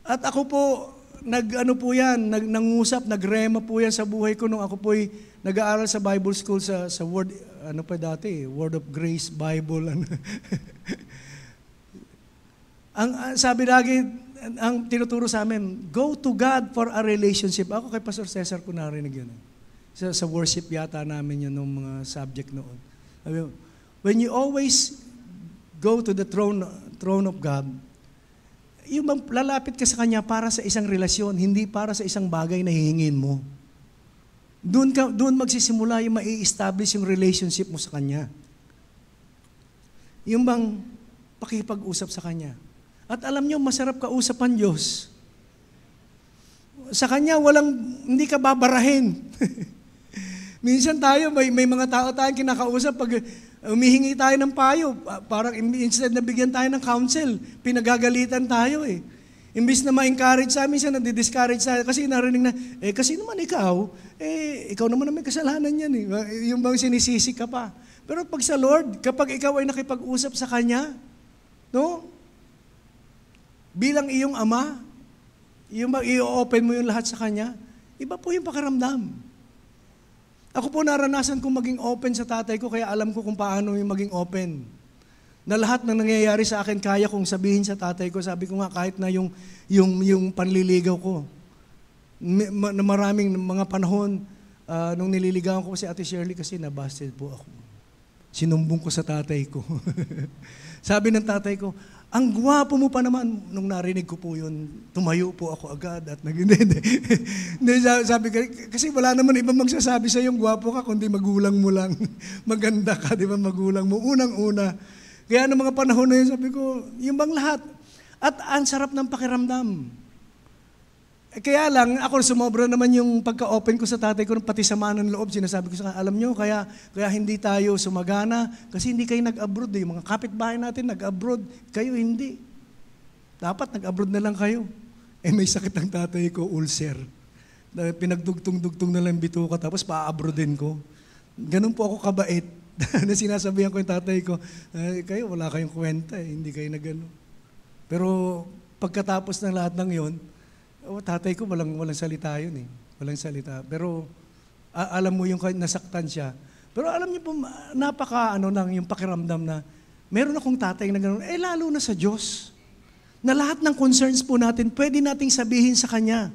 S1: At ako po, nangusap, nagrema po yan sa buhay ko nung ako po'y nag-aaral sa Bible School sa Word, Word of Grace Bible. Sabi lagi, ang tinuturo sa amin, go to God for a relationship. Ako kay Pastor Cesar ko narinig yun. Sa worship yata namin yun, ng mga subject noon. When you always go to the throne of God, yung lalapit ka sa Kanya para sa isang relasyon, hindi para sa isang bagay na hihingin mo. Doon magsisimula yung mai-establish yung relationship mo sa Kanya. Yung bang pakipag-usap sa Kanya. At alam nyo, masarap kausap ang Diyos. Sa Kanya, hindi ka babarahin. Minsan tayo, may mga tao tayong kinakausap, pag humihingi tayo ng payo, parang instead na bigyan tayo ng counsel, pinagagalitan tayo Imbis na ma-encourage sa amin, siya nadi-discourage sa kasi narinig na, kasi naman ikaw naman may kasalanan yan Yung bang sinisisi ka pa. Pero pag sa Lord, kapag ikaw ay nakipag-usap sa Kanya, no? Bilang iyong Ama, i-open mo yung lahat sa Kanya, iba po yung pakiramdam. Ako po naranasan kong maging open sa tatay ko, kaya alam ko kung paano yung maging open. Na lahat ng nangyayari sa akin, kaya kong sabihin sa tatay ko. Sabi ko nga, kahit na yung panliligaw ko, na maraming mga panahon, nung nililigawan ko si Ate Shirley, kasi nabasted po ako. Sinumbong ko sa tatay ko. Sabi ng tatay ko, ang gwapo mo pa naman. Nung narinig ko po yun, tumayo po ako agad at sabi ko, kasi wala naman ibang magsasabi sa yung gwapo ka, kundi magulang mo lang. Maganda ka, di ba, magulang mo. Unang-una. Kaya ng mga panahon na yun, sabi ko, yung bang lahat. At ang sarap ng pakiramdam. Kaya lang, ako sumobra naman yung pagka-open ko sa tatay ko, pati sama ng loob, sinasabi ko sa alam nyo, kaya hindi tayo sumagana, kasi hindi kayo nag-abroad Yung mga kapitbahay natin nag-abroad, kayo hindi. Dapat nag-abroad na lang kayo. May sakit ng tatay ko, ulcer. Pinagdugtong-dugtong na lang bituka, tapos pa-abroadin ko. Ganun po ako kabait. Na sinasabihan ko yung tatay ko, kayo wala kayong kwenta, hindi kayo nag-ano. Pero pagkatapos ng lahat ng yon, tatay ko walang salita yun Walang salita. Pero alam mo yung nasaktan siya. Pero alam niyo po, yung pakiramdam na meron akong tatay na gano'n, lalo na sa Diyos. Na lahat ng concerns po natin, pwede nating sabihin sa Kanya.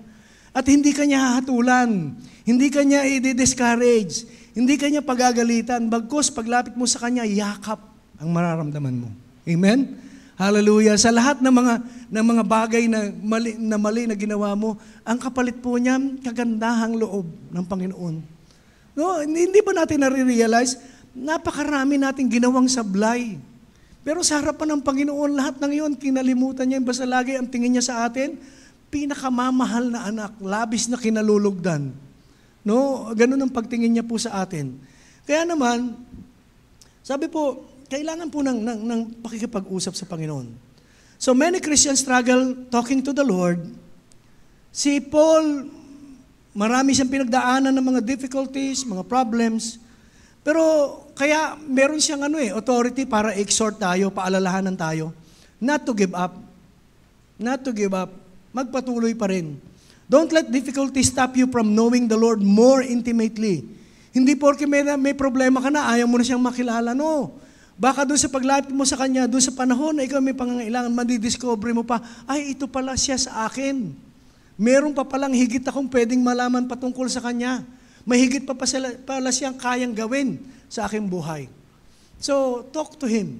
S1: At hindi Kanya hahatulan. Hindi Kanya i-discourage. Hindi Kanya pagagalitan. Bagkus, paglapit mo sa Kanya, yakap ang mararamdaman mo. Amen? Hallelujah. Sa lahat ng mga bagay na mali na ginawa mo, ang kapalit po niya, kagandahang loob ng Panginoon. No, hindi ba natin nare-realize, napakarami nating ginawang sablay. Pero sa harapan ng Panginoon, lahat ng iyon, kinalimutan niya. Basta lagi ang tingin niya sa atin, pinakamamahal na anak, labis na kinalulugdan. No, ganun ang pagtingin niya po sa atin. Kaya naman, sabi po, kailangan po ng pakikipag-usap sa Panginoon. So many Christians struggle talking to the Lord. Si Paul, marami siyang pinagdaanan ng mga difficulties, mga problems. Pero kaya meron siyang authority para exhort tayo, paalalahanan tayo, not to give up. Not to give up. Magpatuloy pa rin. Don't let difficulty stop you from knowing the Lord more intimately. Hindi porke may problema ka na, ayaw mo na siyang makilala. No. Baka doon sa paglapit mo sa Kanya, doon sa panahon na ikaw may pangangailangan, madidiscover mo pa, ay, ito pala siya sa akin. Meron pa palang higit akong pwedeng malaman patungkol sa Kanya. May higit pa pala siyang kayang gawin sa aking buhay. So, talk to Him.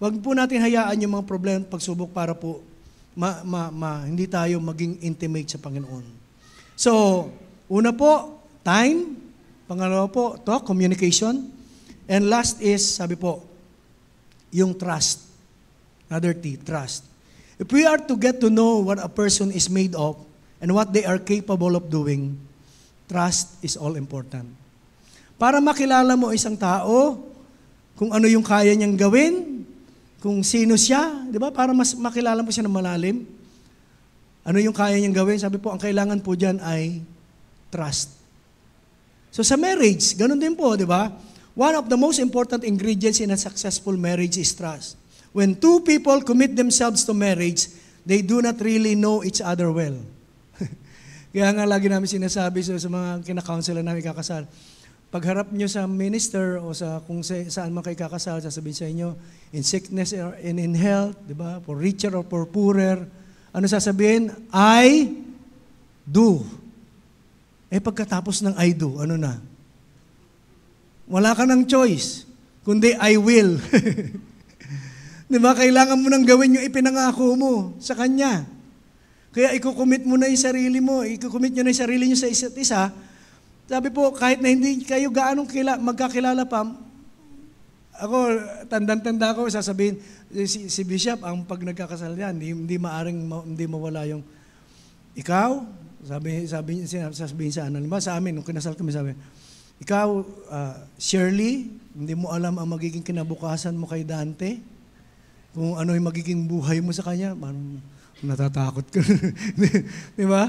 S1: Huwag po natin hayaan yung mga problema at pagsubok para po hindi tayo maging intimate sa Panginoon. So, una po, time. Pangalawa po, talk, communication. And last is, sabi po, yung trust. Another T, trust. If we are to get to know what a person is made of and what they are capable of doing, trust is all important. Para makilala mo isang tao, kung ano yung kaya niyang gawin, kung sino siya, di ba? Para mas makilala mo siya ng malalim. Ano yung kaya niyang gawin? Sabi po, ang kailangan po dyan ay trust. So sa marriage, ganun din po, di ba? One of the most important ingredients in a successful marriage is trust. When two people commit themselves to marriage, they do not really know each other well. Kaya nga lagi namin sinasabi sa mga kinakaunselan namin kakasal, pagharap nyo sa minister o sa kung saan man kayo kakasal, sasabihin sa inyo, in sickness or in health, di ba? For richer or for poorer. Ano sasabihin? I do. Pagkatapos ng I do, ano na? Wala ka ng choice, kundi I will. Di ba? Kailangan mo nang gawin yung ipinangako mo sa Kanya. Kaya ikukumit mo na yung sarili mo, ikukumit nyo na yung sarili nyo sa isa't isa. Sabi po, kahit na hindi kayo gaanong magkakilala pa, ako, tandang-tanda ko, sasabihin, si Bishop, ang pag nagkakasal yan, hindi mawala yung, ikaw, sabihin sa amin, sa amin, nung kinasal kami, sabi, ikaw, Shirley, hindi mo alam ang magiging kinabukasan mo kay Dante, kung ano yung magiging buhay mo sa kanya, natatakot ka. Di ba?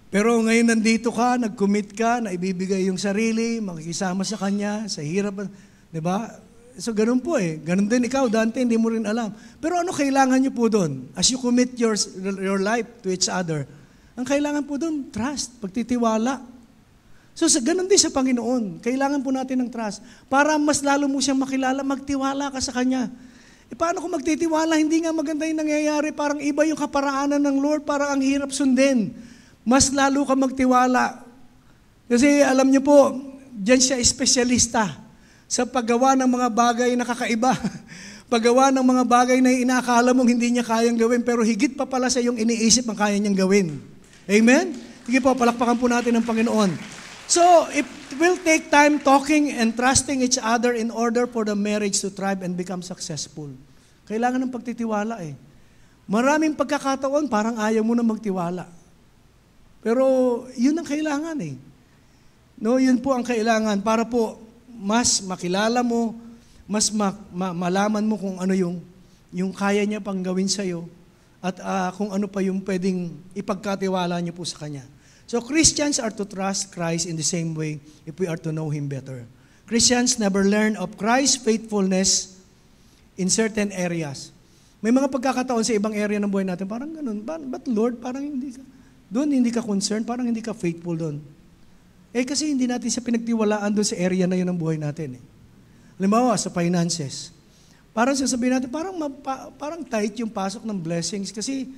S1: Pero ngayon nandito ka, nag-commit ka, na ibibigay yung sarili, makikisama sa Kanya, sa hirap, di ba? So ganun po Ganun din ikaw, Dante, hindi mo rin alam. Pero ano kailangan nyo po doon? As you commit your life to each other, ang kailangan po doon, trust, pagtitiwala. So ganun din sa Panginoon, kailangan po natin ng trust. Para mas lalo mo siyang makilala, magtiwala ka sa Kanya. Paano kung magtitiwala, hindi nga maganda yung nangyayari, parang iba yung kaparaanan ng Lord, parang ang hirap sundin. Mas lalo ka magtiwala. Kasi alam niyo po, diyan siya espesyalista sa paggawa ng mga bagay na kakaiba. Paggawa ng mga bagay na inaakala mong hindi niya kayang gawin, pero higit pa pala sa iyong iniisip ang kaya niyang gawin. Amen? Sige po, palakpakan po natin ang Panginoon. So, it will take time talking and trusting each other in order for the marriage to thrive and become successful. Kailangan ng pagtitiwala Maraming pagkakataon, parang ayaw mo na magtiwala. Pero yun ang kailangan No, yun po ang kailangan para po mas makilala mo, mas malaman mo kung ano yung kaya niya pang gawin sa'yo at kung ano pa yung pwedeng ipagkatiwala niyo po sa Kanya. So Christians are to trust Christ in the same way if we are to know Him better. Christians never learn of Christ's faithfulness in certain areas. May mga pagkakataon sa ibang area ng buhay natin, parang ganun, but Lord, parang hindi ka concerned, parang hindi ka faithful doon. Kasi hindi natin siya pinagtiwalaan doon sa area na yun ng buhay natin. Halimbawa, sa finances. Parang sasabihin natin, parang tight yung pasok ng blessings kasi,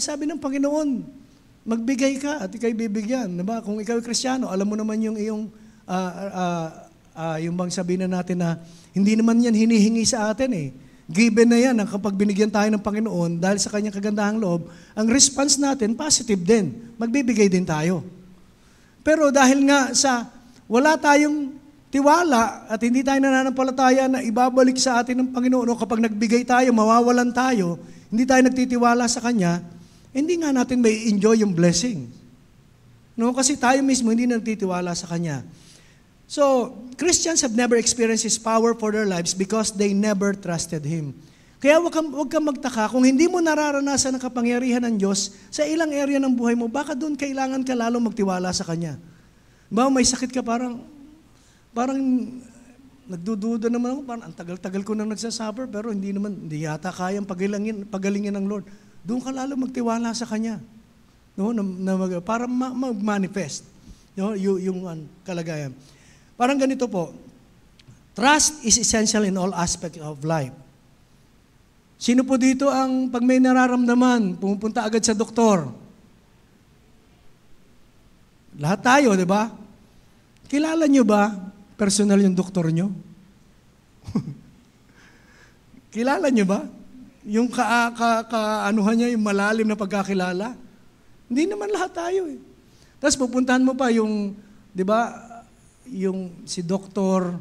S1: sabi ng Panginoon, magbigay ka at ikaw'y bibigyan. Diba? Kung ikaw ay Kristiyano, alam mo naman yung iyong, yung bang sabihin na natin na, hindi naman yan hinihingi sa atin Given na yan, kapag binigyan tayo ng Panginoon, dahil sa Kanyang kagandahang loob, ang response natin, positive din. Magbibigay din tayo. Pero dahil nga wala tayong tiwala at hindi tayo nananampalataya na ibabalik sa atin ng Panginoon o kapag nagbigay tayo, mawawalan tayo, hindi tayo nagtitiwala sa Kanya, hindi nga natin may enjoy yung blessing. No? Kasi tayo mismo hindi nagtitiwala sa Kanya. So, Christians have never experienced His power for their lives because they never trusted Him. Kaya huwag kang magtaka, kung hindi mo nararanasan ang kapangyarihan ng Diyos sa ilang area ng buhay mo, baka doon kailangan ka lalong magtiwala sa Kanya. Ba, may sakit ka, parang nagdududa naman ako, parang ang tagal-tagal ko nang nagsasuffer, pero hindi yata kayang pagalingin ng Lord. Doon ka lalong magtiwala sa Kanya. no, para mag-manifest, no, yung kalagayan. Parang ganito po, trust is essential in all aspects of life. Sino po dito ang pag may nararamdaman, pumupunta agad sa doktor? Lahat tayo, di ba? Kilala nyo ba personal yung doktor nyo? Kilala nyo ba? Yung kaanuhan niya, yung malalim na pagkakilala? Hindi naman lahat tayo eh. Tapos pupuntahan mo pa yung, di ba, yung si doktor,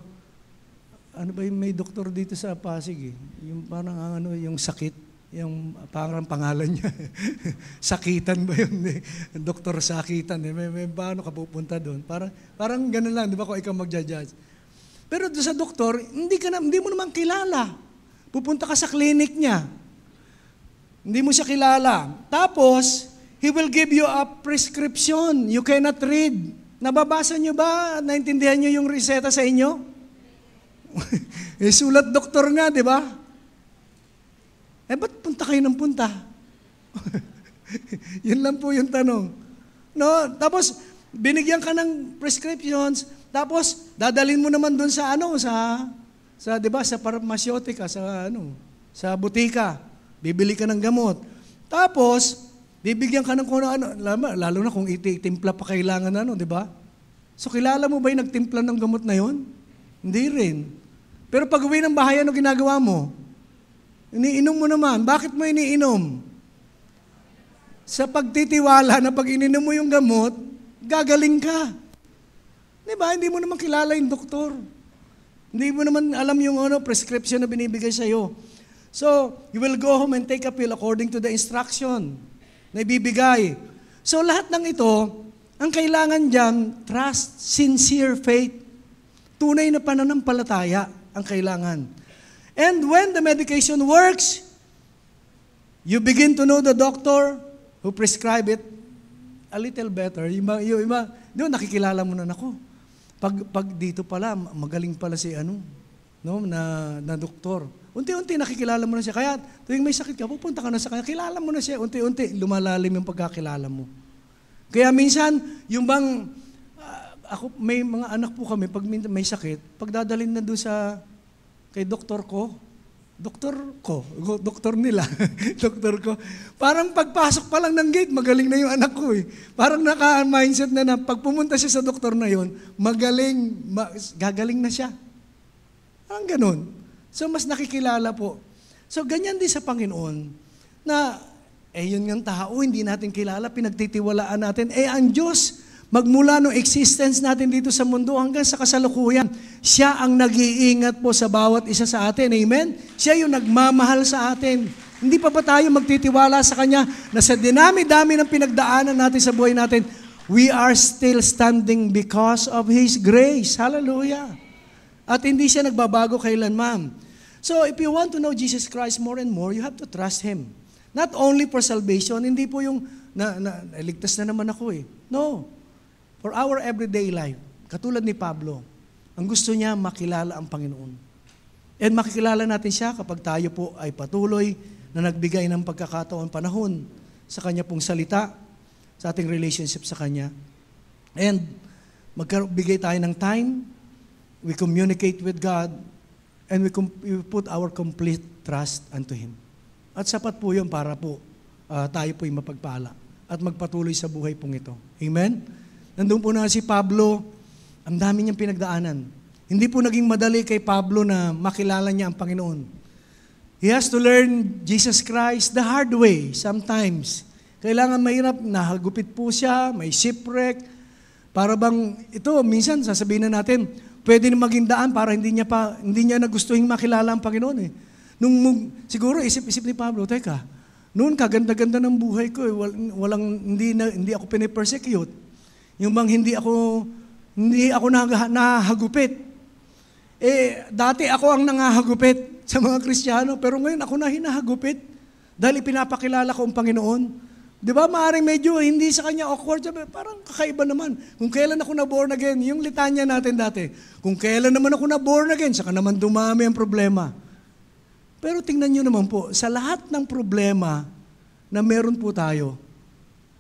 S1: ano ba yung may doktor dito sa Pasig eh? Yung parang yung sakit, yung parang pangalan niya. Sakitan ba yun eh? Doktor Sakitan eh. May paano ka pupunta doon? Parang ganun lang, di ba, kung ikaw magja-judge. Pero doon sa doktor, hindi mo naman kilala. Pupunta ka sa clinic niya. Hindi mo siya kilala. Tapos, he will give you a prescription. You cannot read. Nababasa niyo ba? Naintindihan niyo yung reseta sa inyo? Sulat doktor nga, di ba? Ba't punta kayo ng punta? Yun lang po yung tanong. No? Tapos, binigyan ka ng prescriptions, tapos, dadalhin mo naman doon sa di ba, sa parmasyotika, sa butika. Bibili ka ng gamot. Tapos, bibigyan ka ng kung ano, lalo na kung itimpla pa kailangan di ba? So, kilala mo ba yung nagtimpla ng gamot na yon? Hindi rin. Pero pag uwi ng bahay, ano ginagawa mo? Iniinom mo naman. Bakit mo iniinom? Sa pagtitiwala na pag ininom mo yung gamot, gagaling ka. Di ba? Hindi mo naman kilala yung doktor. Hindi mo naman alam yung prescription na binibigay sa'yo. So, you will go home and take a pill according to the instruction na ibibigay. So, lahat ng ito, ang kailangan dyan, trust, sincere faith. Tunay na pananampalataya ang kailangan. And when the medication works, you begin to know the doctor who prescribe it a little better. Yung iba, doon nakikilala mo na ako. Pag dito pala, magaling pala si na doktor. Unti-unti nakikilala mo na siya. Kaya tuwing may sakit ka, pupunta ka na sa kanya, kilala mo na siya. Unti-unti, lumalalim yung pagkakilala mo. Kaya minsan, yung bang, may mga anak po kami, pag may sakit, pagdadalhin na doon kay doktor ko, doktor nila, doktor ko, parang pagpasok pa lang ng gate, magaling na yung anak ko eh. Parang naka-mindset na pag pumunta siya sa doktor na yon, gagaling na siya. Parang ganun. So, mas nakikilala po. So, ganyan din sa Panginoon, na, yun ng tao, hindi natin kilala, pinagtitiwalaan natin. Ang Diyos, magmula no existence natin dito sa mundo hanggang sa kasalukuyan, siya ang nag-iingat po sa bawat isa sa atin. Amen? Siya yung nagmamahal sa atin. Hindi pa ba tayo magtitiwala sa Kanya na sa dinami-dami ng pinagdaanan natin sa buhay natin, we are still standing because of His grace. Hallelujah. At hindi siya nagbabago kailanman. So, if you want to know Jesus Christ more and more, you have to trust Him. Not only for salvation, hindi po yung, ligtas na naman ako eh. No. For our everyday life, katulad ni Pablo, ang gusto niya makilala ang Panginoon. And makikilala natin siya kapag tayo po ay patuloy na nagbigay ng pagkakataon, panahon sa Kanya pong salita, sa ating relationship sa Kanya. And magbigay tayo ng time, we communicate with God, and we put our complete trust unto Him. At sapat po yun para po tayo po'y mapagpala at magpatuloy sa buhay pong ito. Amen? Nandun po na si Pablo, ang dami niyang pinagdaanan. Hindi po naging madali kay Pablo na makilala niya ang Panginoon. He has to learn Jesus Christ the hard way sometimes. Kailangan mahirap, nahagupit po siya, may shipwreck. Para bang, ito, minsan sasabihin na natin, pwede na maging daan para hindi niya nagustuhin makilala ang Panginoon eh. Siguro isip-isip ni Pablo, teka, noon kaganda-ganda ng buhay ko, hindi ako pinipersecute. Yung bang hindi ako nahagupit. Dati ako ang nangahagupit sa mga Kristiyano, pero ngayon ako na hinahagupit dahil pinapakilala ko ang Panginoon. Di ba, maaaring medyo hindi sa kanya awkward, parang kakaiba naman. Kung kailan ako na-born again, yung litanya natin dati, kung kailan naman ako na-born again, saka naman dumami ang problema. Pero tingnan nyo naman po, sa lahat ng problema na meron po tayo,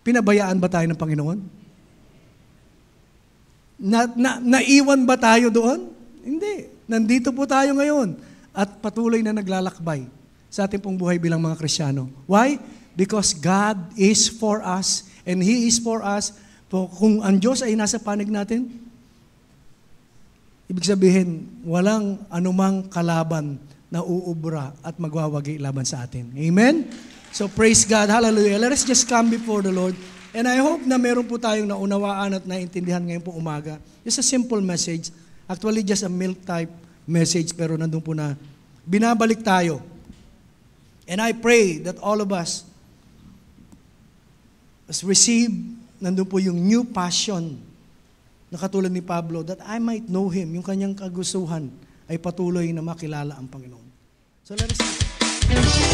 S1: Pinabayaan ba tayo ng Panginoon? Naiwan ba tayo doon? Hindi. Nandito po tayo ngayon at patuloy na naglalakbay sa ating pong buhay bilang mga Kristiyano. Why? Because God is for us and He is for us. Kung ang Diyos ay nasa panig natin, ibig sabihin, walang anumang kalaban na uubra at magwawagi laban sa atin. Amen? So praise God. Hallelujah. Let us just come before the Lord. And I hope na meron po tayong naunawaan at naintindihan ngayon po umaga. Just a simple message. Actually, just a milk type message, pero nandun po na binabalik tayo. And I pray that all of us has received, nandun po yung new passion na katulad ni Pablo, that I might know Him, yung kanyang kagustuhan ay patuloy na makilala ang Panginoon. So let us